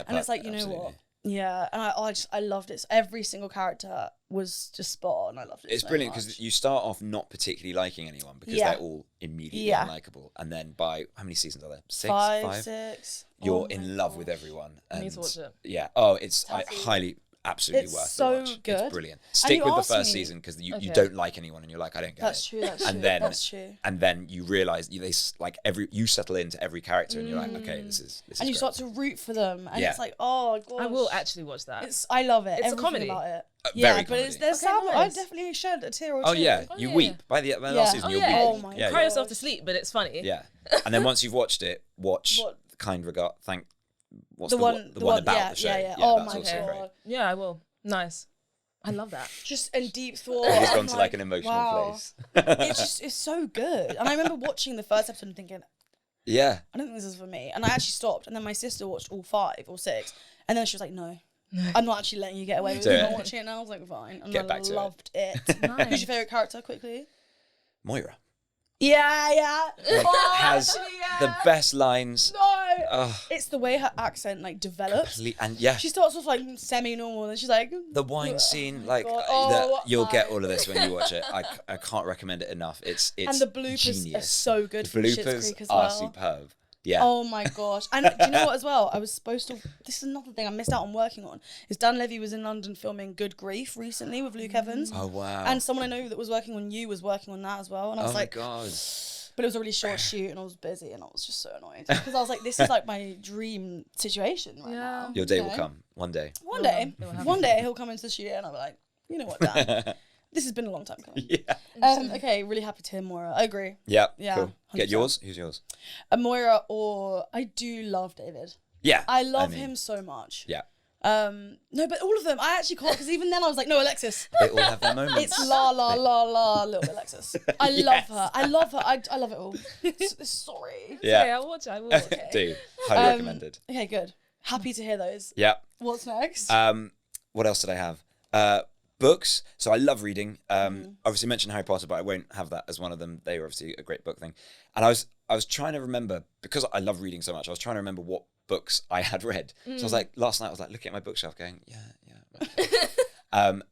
And it's like, you know what? Yeah, and I loved it. So every single character was just spot on. I loved it. It's so brilliant much. because you start off not particularly liking anyone because they're all immediately unlikable, and then by how many seasons are there? Five? 6. You're in love with everyone. I need to watch it. Yeah. Oh, it's absolutely It's worth so the watch. good. It's brilliant. Stick with the first season because you don't like anyone and you're like, I don't get That's it. true. That's and true. then that's true. and then you realize you settle into every character and you're like, okay, this is and you great. start to root for them, and it's like, oh gosh. I will actually watch that. I love it. It's a Everything comedy. about it. Very but there's sad. nice. I definitely shed a tear or two. Oh yeah, you weep by the last season. You'll weep. Oh my yeah, God. Cry yourself to sleep, but it's funny. Yeah, and then once you've watched it, watch Kind Regard. What's the one about the show? Yeah. Oh my also God. great. Yeah, I will. Nice. I love that. Just in deep thought. He's gone to like an emotional place. It's so good. And I remember watching the first episode and thinking, yeah, I don't think this is for me. And I actually stopped. And then my sister watched all 5 or 6. And then she was like, no, I'm not actually letting you get away with it. I'm watching it now. I was like, fine. And Get I back to loved it. Nice. Who's your favourite character, quickly? Moira Yeah. has the best lines. No. It's the way her accent like develops. And yeah, She starts off like semi-normal, and she's like, the wine scene, like God. you'll get all of this when you watch it. I can't recommend it enough. It's and the bloopers genius. are so good. The from Schitt's bloopers Creek as are well. superb. Yeah. Oh my gosh. And do you know what as well? I was supposed to, this is another thing I missed out on working on, is Dan Levy was in London filming Good Grief recently with Luke Evans. Oh wow. And someone I know that was working on You was working on that as well. And I was like, oh my God. but it was a really short shoot and I was busy and I was just so annoyed. Because I was like, this is like my dream situation right now. Your day will come one day. One day he'll come into the studio and I'll be like, you know what, Dan? This has been a long time coming. Yeah. Okay, really happy to hear Moira. I agree. Yeah. Yeah, Cool. Get 100%. yours. Who's yours? Moira, or I do love David. Yeah. I love him so much. Yeah. No, but all of them, I actually can't, because even then I was like, no, Alexis. They all have their moments. It's little bit Alexis. I love her. I love it all. Sorry. Yeah. Okay, I'll watch it. I will watch it. Do. Highly recommended. Okay, good. Happy to hear those. Yeah. What's next? What else did I have? Books. So I love reading. Obviously mentioned Harry Potter, but I won't have that as one of them. They were obviously a great book thing. And I was trying to remember, because I love reading so much, I was trying to remember what books I had read. So I was like, last night I was like looking at my bookshelf going, yeah,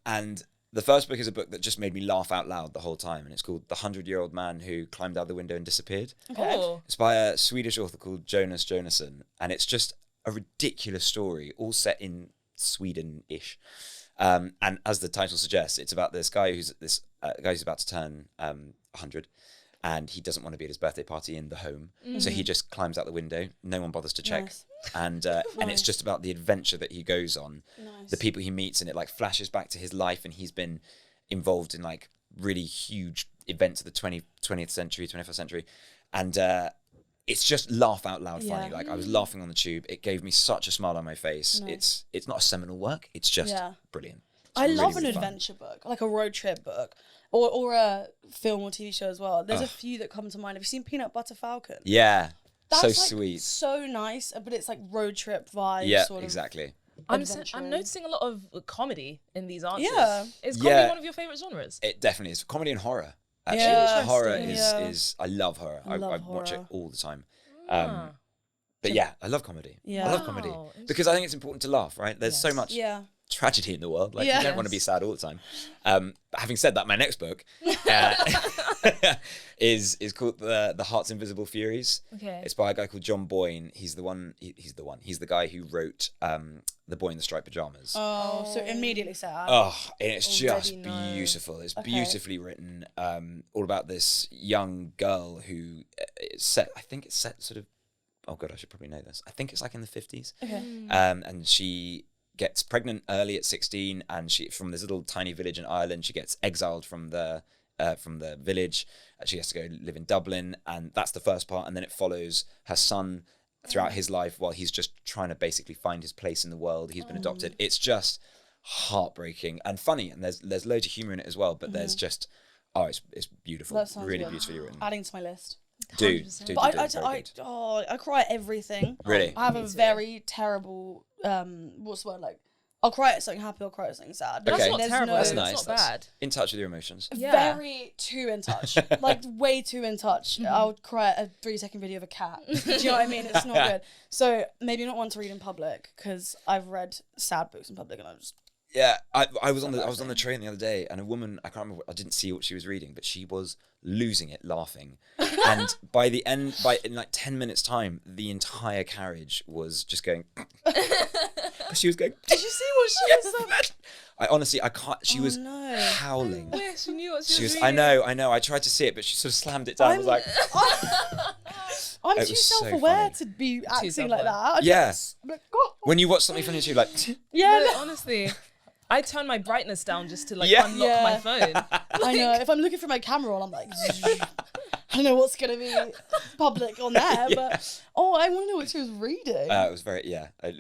And the first book is a book that just made me laugh out loud the whole time, and it's called The 100-Year-Old Man Who Climbed Out the Window and Disappeared. Okay. Oh. It's by a Swedish author called Jonas Jonasson, and it's just a ridiculous story, all set in Sweden-ish. And as the title suggests, it's about this guy who's about to turn 100, and he doesn't want to be at his birthday party in the home, so he just climbs out the window. No one bothers to check, Nice. and it's just about the adventure that he goes on, Nice. the people he meets, and it like flashes back to his life, and he's been involved in like really huge events of the 20th century, 21st century, and it's just laugh out loud funny. Yeah. Like I was laughing on the tube. It gave me such a smile on my face. Nice. It's not a seminal work. It's just Yeah. brilliant. It's I really, love really an fun. adventure book, like a road trip book, or a film or TV show as well. There's a Ugh. few that come to mind. Have you seen Peanut Butter Falcon? Yeah, That's so like sweet. so nice, but it's like road trip vibe. Yeah, sort of. exactly. I'm adventure. noticing a lot of comedy in these answers. Yeah. Is comedy Yeah. one of your favorite genres? It definitely is. Comedy and horror. Actually, Yeah. horror Interesting. is I love horror. I I love watch it horror. all the time. Ah. But yeah, I love comedy. Yeah. I love comedy Wow, because I think it's important to laugh. Right? There's so Yes. much Yeah. tragedy in the world. Like Yeah. you don't want to be sad all the time. But having said that, my next book is called the Heart's Invisible Furies. Okay. It's by a guy called John Boyne. He's the one. He's the guy who wrote The Boy in the Striped Pajamas. Oh, so immediately sad. Oh, and it's just Already know. beautiful. It's Okay. beautifully written. All about this young girl who it's set. I think it's set sort of. Oh god, I should probably know this. I think it's like in the 50s. Okay. And she gets pregnant early at 16, and she from this little tiny village in Ireland. She gets exiled from the village. She has to go live in Dublin, and that's the first part. And then it follows her son throughout his life while he's just trying to basically find his place in the world. He's been adopted. It's just heartbreaking and funny, and there's loads of humor in it as well. But there's just it's beautiful, That sounds really good. beautifully written. Adding to my list. Do 100%. do But very good. I cry at everything. Really? I have Me a too. very terrible what's the word, like I'll cry at something happy, I'll cry at something sad. That's Okay. not There's terrible. no- That's That's nice. not bad. In touch with your emotions. Yeah. Very too in touch. Like way too in touch. I would cry at a 3-second video of a cat. Do you know what I mean? It's not good. So maybe not one to read in public, because I've read sad books in public and I just Yeah, I was on the train the other day, and a woman, I can't remember, I didn't see what she was reading, but she was losing it laughing. And in like 10 minutes time, the entire carriage was just going. She was going. Did you see what she was saying? I honestly, I can't. She Oh, was no. howling. Yeah, she knew what She she was. was I reading. know. I tried to see it, but she sort of slammed it down. I was like, I'm It too was so self-aware funny. to be acting like self-aware. that. I Yeah. just, like, oh. when you watch something funny, you're like, Yeah, But honestly, I turn my brightness down just to like Yeah. unlock Yeah. my phone. I know. If I'm looking for my camera roll, I'm like, I don't know what's gonna be public on there, but I want to know what she was reading. it was very,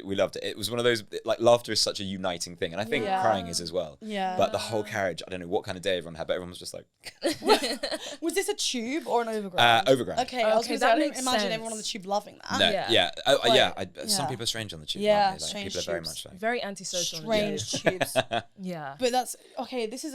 we loved it. It was one of those, like, laughter is such a uniting thing, and I think Yeah. crying is as well. Yeah. But the whole carriage, I don't know what kind of day everyone had, but everyone was just like, Was this a tube or an overground? overground. Okay, I was Okay, gonna say, that I didn't makes imagine sense. everyone on the tube loving that. No, Yeah. yeah. Quite- Some yeah. people are strange on the tube. Yeah, aren't they? Like, strange people are very tubes. much so. Very antisocial. Strange tubes. Yeah. But that's okay. This is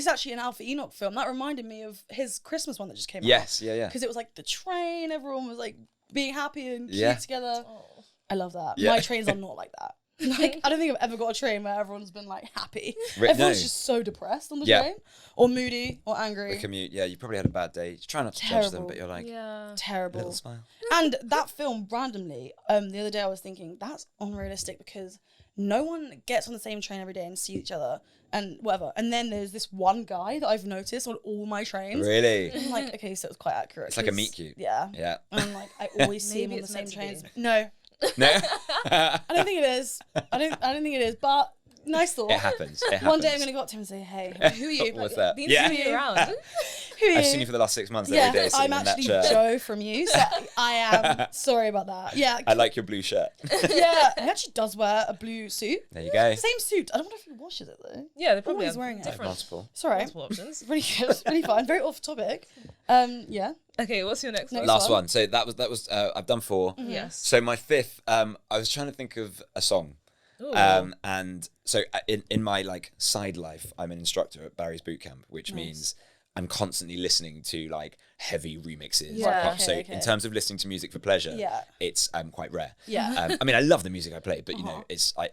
actually an Alpha Enoch film. That reminded me of his Christmas one that just came out. Yes, yeah. Because it was like the train, everyone was like being happy and cute Yeah. together. Oh. I love that. Yeah. My trains are not like that. Like, I don't think I've ever got a train where everyone's been like happy. No. Everyone's just so depressed on the Yeah. train, or moody, or angry. The commute, yeah, you probably had a bad day. You try not to judge them, Terrible. but you're like, Yeah. a Terrible. little smile. And that film, randomly, the other day I was thinking that's unrealistic because no one gets on the same train every day and sees each other and whatever. And then there's this one guy that I've noticed on all my trains. Really? I'm like, okay, so it's quite accurate. It's like a 'cause- meet cute. Yeah. Yeah. And I'm like, I always see him Maybe on the it's same meant to trains. be. No, No? I don't think it is. I don't think it is. But nice thought. It happens. It happens. One day I'm gonna go up to him and say, "Hey, who are you? What's that? Been Yeah. seeing you around. Who are you?" I've seen you for the last 6 months yeah, every day sitting I'm in that actually chair. Joe from you, so I am sorry about that. Yeah, I like your blue shirt. yeah. He actually does wear a blue suit. There you go. Same suit. I don't know if he washes it though. Yeah, they're probably Always have wearing it. different Multiple. Sorry. multiple options. Really good. Really fun. Very off topic. Yeah. Okay, what's your next one? Next Last one. one. So that was I've done 4. Yes. So my 5th, I was trying to think of a song. Ooh. And so in my like side life, I'm an instructor at Barry's Bootcamp, which Nice. means I'm constantly listening to like heavy remixes. Yeah. So Okay. in terms of listening to music for pleasure, Yeah. it's quite rare. Yeah. I mean, I love the music I play, but you know, it's I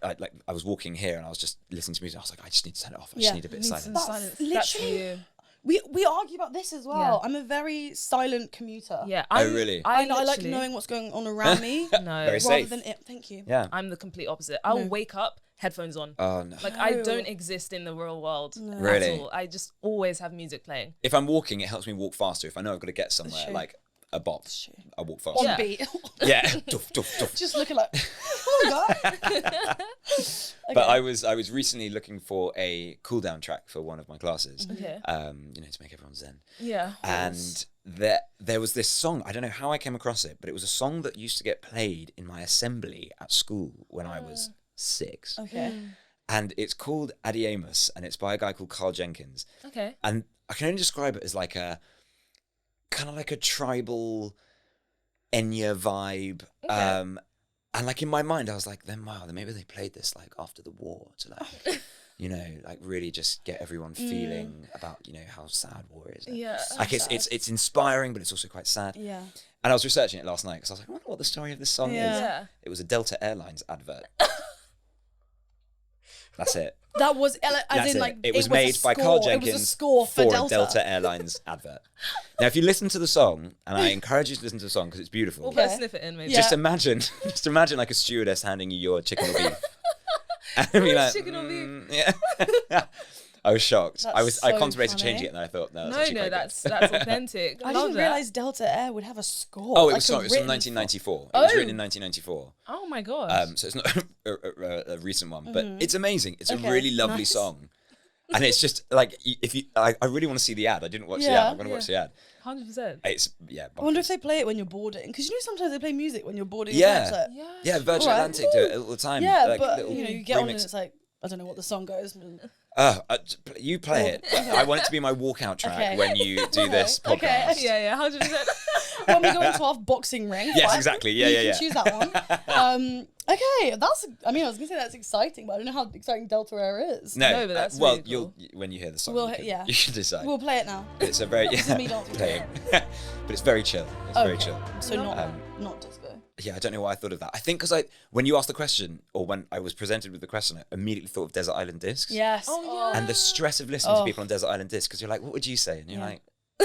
was walking here and I was just listening to music. I was like, I just need to turn it off. I just Yeah. need a bit of Need silence. some That's silence. literally- That's you. We argue about this as well. Yeah. I'm a very silent commuter. Yeah. Really? I like literally- knowing what's going on around me No. Very rather safe. than it. Thank you. Yeah. I'm the complete opposite. I'll No. wake up, headphones on. Oh no. Like I No. don't exist in the real world Really? at all. I just always have music playing. If I'm walking, it helps me walk faster. If I know I've got to get somewhere, true. like a bop, true. I walk On faster. Yeah. beat. Yeah. Doof, doof, doof. Just looking like, oh my god. But I was recently looking for a cool down track for one of my classes. Okay. You know, to make everyone zen. Yeah. And there was this song. I don't know how I came across it, but it was a song that used to get played in my assembly at school when I was 6. Okay. And it's called Adiemus, and it's by a guy called Carl Jenkins. Okay. And I can only describe it as like a kind of like a tribal Enya vibe. Okay. And like in my mind, I was like, then wow, then maybe they played this like after the war to like, you know, like really just get everyone feeling about, you know, how sad war is. Yeah. Like it's inspiring, but it's also quite sad. Yeah. And I was researching it last night because I was like, I wonder what the story of this song Yeah. is. Yeah. It was a Delta Airlines advert. That's it. That was as That's in it. like It was a made by Carl score. Jenkins It was a score for a Delta. Delta Airlines advert. Now, if you listen to the song, and I encourage you to listen to the song because it's beautiful. We'll put a Okay. snippet in maybe. Yeah. Just imagine like a stewardess handing you your chicken or beef. And I'd be like, chicken or beef? yeah. I was shocked. That's I so contemplated funny. changing it, and then I thought, no, No, actually no, quite good. that's authentic. I Love didn't that. realize Delta Air would have a score. Oh, it like was a sorry, it was from written 1994. It was Oh. written in 1994. Oh my gosh. So it's not a recent one, but it's amazing. It's Okay, a really lovely nice. song. And it's just like, if you, I really want to see the ad. I didn't watch the ad. Yeah, I'm going to watch the ad. 100%. It's, yeah. I wonder if bonkers. they play it when you're boarding, because you know sometimes they play music when you're boarding. Yeah. A flight, Yeah. Yeah, Virgin Alright. Atlantic do it all the time. yeah, like, but little you know you get on and remix. it's like I don't know what the song goes. You play it. I want it to be my walkout track Okay. when you do this podcast. Okay. Yeah, 100%. When we go into our boxing ring. Yes, fine, exactly. Yeah, you yeah, can yeah. choose that one. Okay, that's. I mean, I was gonna say that's exciting, but I don't know how exciting Delta Air is. No, but that's well, really cool. you'll when you hear the song, We'll you hit- can, yeah. you can decide. We'll play it now. It's a very is me dancing. playing, but it's very chill. It's very Okay. chill. So not Um, not disco. Yeah, I don't know why I thought of that. I think because when you asked the question, or when I was presented with the question, I immediately thought of Desert Island Discs. Yes. Oh, yeah. And the stress of listening to Oh. people on Desert Island Discs, because you're like, what would you say? And you're Yeah. like,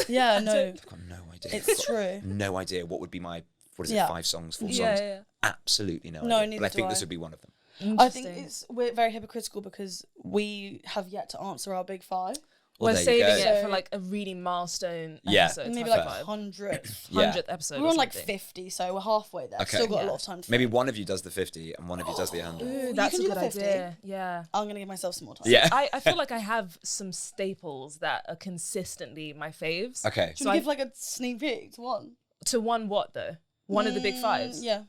Yeah. No. I've got no idea. It's I've got true. No idea what would be my, what is it, Yeah. 5 songs, 4 Yeah, songs? yeah. Absolutely no No, idea. neither But I do think this I. would be one of them. I think Interesting. we're very hypocritical because we have yet to answer our big 5. Well, We're there you saving go. it So- for like a really milestone Yeah. episode. Maybe type like vibe. 100th. Yeah. 100th episode. We're or on like something. 50, so we're halfway there. Okay. Still got a Yeah. lot of time to Maybe think. one of you does the 50 and one of you does the 100. Ooh, You that's can a do good the 50. idea. Yeah. I'm gonna give myself some more time. Yeah. I feel like I have some staples that are consistently my faves. Okay. Should So we I- give like a sneak peek to one? To one what though? One of the big 5s? Yeah.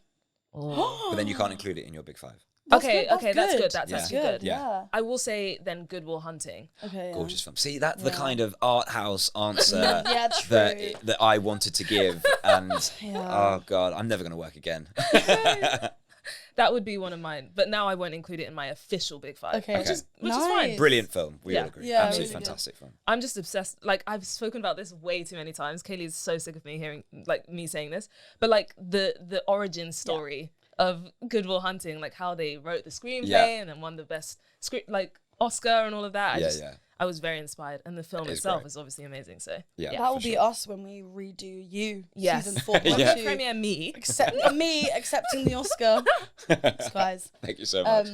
But then you can't include it in your big 5. That's Okay, good, okay, that's good. That's Yeah. actually good. good. Yeah. I will say then Good Will Hunting. Okay. Yeah. Gorgeous film. See, that's the Yeah. kind of art house answer Yeah, true. that I wanted to give. And Yeah. oh God, I'm never going to work again. That would be one of mine. But now I won't include it in my official big 5. Okay. Which is Nice. fine. Brilliant film. We Yeah. all agree. Yeah, Absolutely really good. fantastic film. I'm just obsessed. Like I've spoken about this way too many times. Kaylee's so sick of me hearing like me saying this. But like the origin story of Good Will Hunting, like how they wrote the screenplay Yeah. and then won the best script, like Oscar and all of that. Yeah. I was very inspired, and the film It is itself great. is obviously amazing. So Yeah. That will for be sure. us when we redo you. yes, Season 4. When Yeah. we premiere me. Me accepting the Oscar. Thanks, guys. Thank you so much.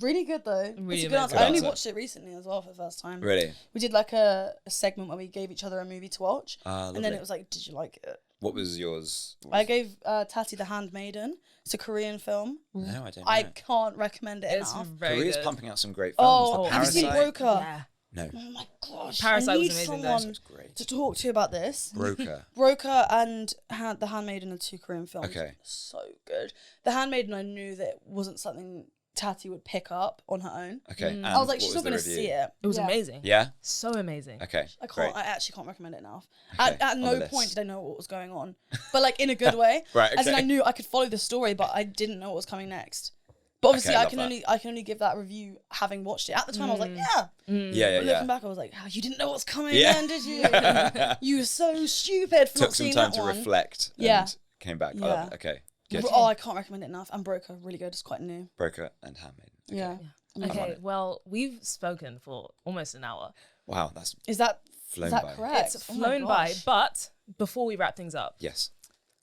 Really good though. Really It's a good answer. amazing. I only Good watched it recently as well for the first time. Really? We did like a segment where we gave each other a movie to watch, and then Lovely. it was like, "Did you like it?" What was yours? I gave Tati the Handmaiden. It's a Korean film. No, I don't know. I can't recommend it It's enough. very Korea's good. pumping out some great films. Oh, The have you seen Parasite. Broker? Yeah. No. Oh my gosh! Parasite I was need amazing, though. someone It's great. to talk to about this. Broker. Broker and The Handmaiden are 2 Korean films. Okay. So good. The Handmaiden, I knew that it wasn't something Tati would pick up on her own. Okay. And I was like, what she's was not the going to review? see it. It was Yeah. amazing. Yeah? So amazing. Okay. I great. can't. I actually can't recommend it enough. Okay, At on no the point list. did I know what was going on, but like in a good way. Right, As in, okay. I knew I could follow the story, but I didn't know what was coming next. But obviously, Okay, I love can only give that review having watched it. At the time, I was like, yeah. Yeah, But looking back, I was like, oh, you didn't know what's coming Yeah. then, did you? You were so stupid for Took not some seeing time that to one. reflect Yeah. and came back. I Yeah. love it. Okay, good. Oh, I can't recommend it enough. And Broker, really good. It's quite new. Broker and Handmaid. Okay. Yeah. Okay, well, we've spoken for almost an hour. Wow, that's Is that flown is that by. correct? It's Oh my flown by, gosh. but before we wrap things up, Yes.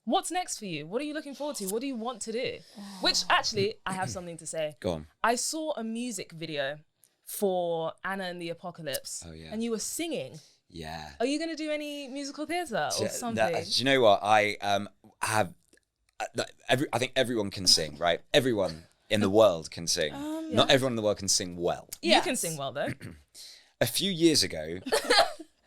what's next for you? What are you looking forward to? What do you want to do? Which actually, I have something to say. Go on. I saw a music video for Anna and the Apocalypse. Oh, yeah. And you were singing. Yeah. Are you going to do any musical theatre or something? Do you know what? I have. I think everyone can sing, right? Everyone in the world can sing. Not everyone in the world can sing well. You can sing well, though. A few years ago,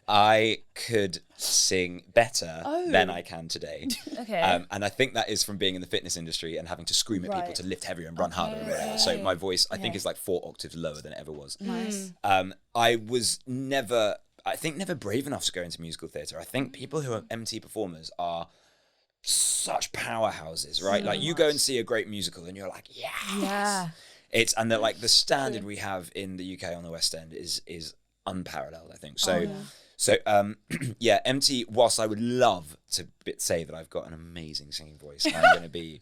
I could sing better than I can today. Okay. And I think that is from being in the fitness industry and having to scream at people Right. to lift heavier and run harder. And whatever. So my voice, I think, is like 4 octaves lower than it ever was. Nice. I was never brave enough to go into musical theatre. I think people who are MT performers are such powerhouses, right? Like you go and see a great musical and you're like, Yeah. and that like the standard we have in the UK on the West End is unparalleled, I think. So yeah, MT, whilst I would love to say that I've got an amazing singing voice, I'm going to be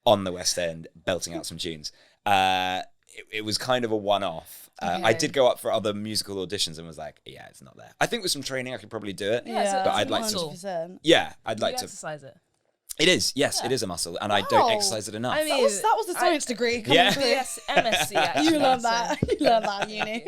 on the West End belting out some tunes. It was kind of a one-off. I did go up for other musical auditions and was like, yeah, it's not there. I think with some training I could probably do it. Yeah, but I'd like to. 100%. Yeah, I'd like You to. exercise it. It is, yes, it is a muscle, and I don't Wow. exercise it enough. I mean, That was the science degree coming Yeah. through. Yes, MSc, actually. You learned that. You learned that at uni.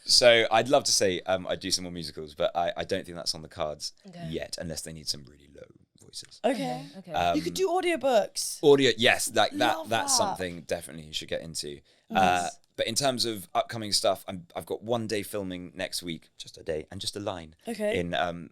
So I'd love to say I'd do some more musicals, but I don't think that's on the cards yet, unless they need some really low voices. Okay. Okay. You could do audiobooks. Audio, yes, like that. Love That's that. something definitely you should get into. But in terms of upcoming stuff, I've got one day filming next week, just a day and just a line Okay. in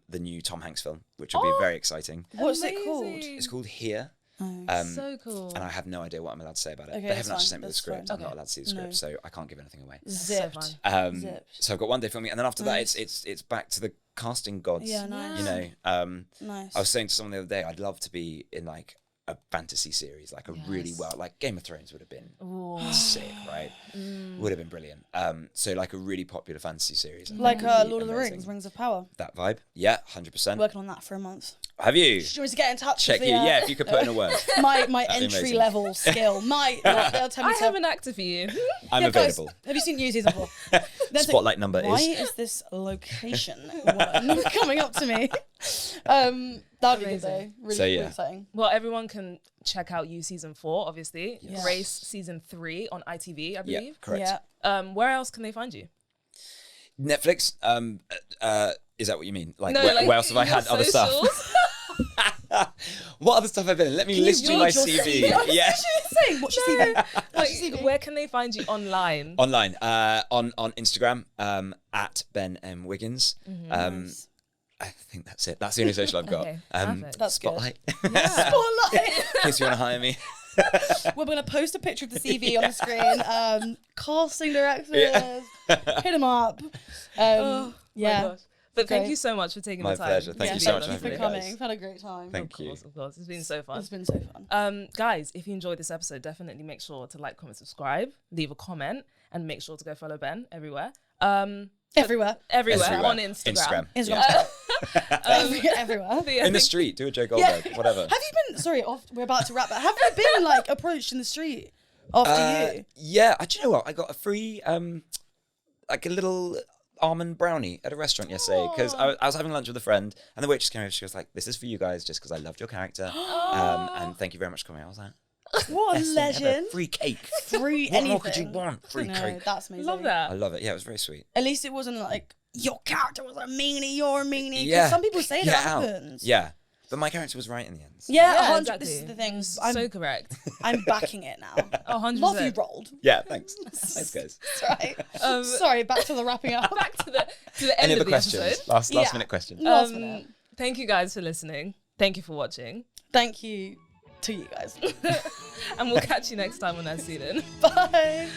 the new Tom Hanks film, which will be very exciting. What's it called? Amazing. It's called Here. So cool. And I have no idea what I'm allowed to say about it. Okay, they that's haven't actually fine, sent me the that's script. fine. I'm not allowed to see the script, No. so I can't give anything away. Zipped. fun. Zipped. So I've got one day filming, and then after Nice. that, it's back to the casting gods. Yeah, nice. You know, Nice. I was saying to someone the other day, I'd love to be in like a fantasy series, like a really like Game of Thrones would have been sick, right? Would have been brilliant. So like a really popular fantasy series. Like Would be Lord of the amazing. Rings, Rings of Power. That vibe, yeah, 100%. Working on that for a month. Have you? Do you want me to get in touch Check with you, the, yeah. If you could put in a word, my That'd be entry amazing. level skill. They'll tell me I to. have an actor for you. I'm Yeah, guys, available. have you seen New Season 4? Then it's Spotlight number why is. is this location woman coming up to me? That'd be good though. Amazing. Really, So, really yeah. exciting. Well, everyone can check out You Season 4, obviously. Yes. Grace Season 3 on ITV, I Yeah, believe. correct. Yeah. Where else can they find you? Netflix. Is that what you mean? Like, No, where, like where else have I your had other stuff? socials. What other stuff I've been in? Let me list you build my your CV. CV? Yeah. Saying, what's your CV? Like, What's your CV? where can they find you online? Online, on Instagram, at Ben M Wiggins. Nice. I think that's it. That's the only social I've got. Okay, perfect. That's good. Spotlight. Spotlight. In case you want to hire me. We're going to post a picture of the CV on the screen. Casting directors, Yeah. hit them up. Oh, yeah. my gosh. But thank Okay. you so much for taking My the time. pleasure. Thank you so much for Thank you having for me, coming. guys. We've had a great time. Thank you. Of course. It's been so fun. It's been so fun. Guys, if you enjoyed this episode, definitely make sure to like, comment, subscribe, leave a comment, and make sure to go follow Ben everywhere. Everywhere. Everywhere on Instagram. Yeah. Everywhere. But yeah, In the street, do a Joe Goldberg, whatever. Have you been, sorry, we're about to wrap, but have you been like approached in the street after you? Yeah, do you know what? I got a free, like a little almond brownie at a restaurant yesterday because I was having lunch with a friend and the waitress came over. She was like, "This is for you guys, just because I loved your character, and thank you very much for coming." I was like, What a "Best thing ever. legend. Free cake. Free What anything. more could you want? Free No, cake. that's amazing. love I that. love it. Yeah, it was very sweet. At least it wasn't like, your character was a meanie, you're a meanie. 'Cause Yeah. some people say Get that out. happens. Yeah, but my character was right in the end. Yeah, Yeah, 100. exactly. This is the thing. So correct. I'm backing it now. Oh, 100%. Love you, Roald. Yeah, thanks. Thanks, guys. Sorry. Sorry, back to the wrapping up. Back to the end Any of other the questions? episode. Last Yeah. minute question. Last minute. Thank you guys for listening. Thank you for watching. Thank you to you guys. And we'll catch you next time on that season. Bye.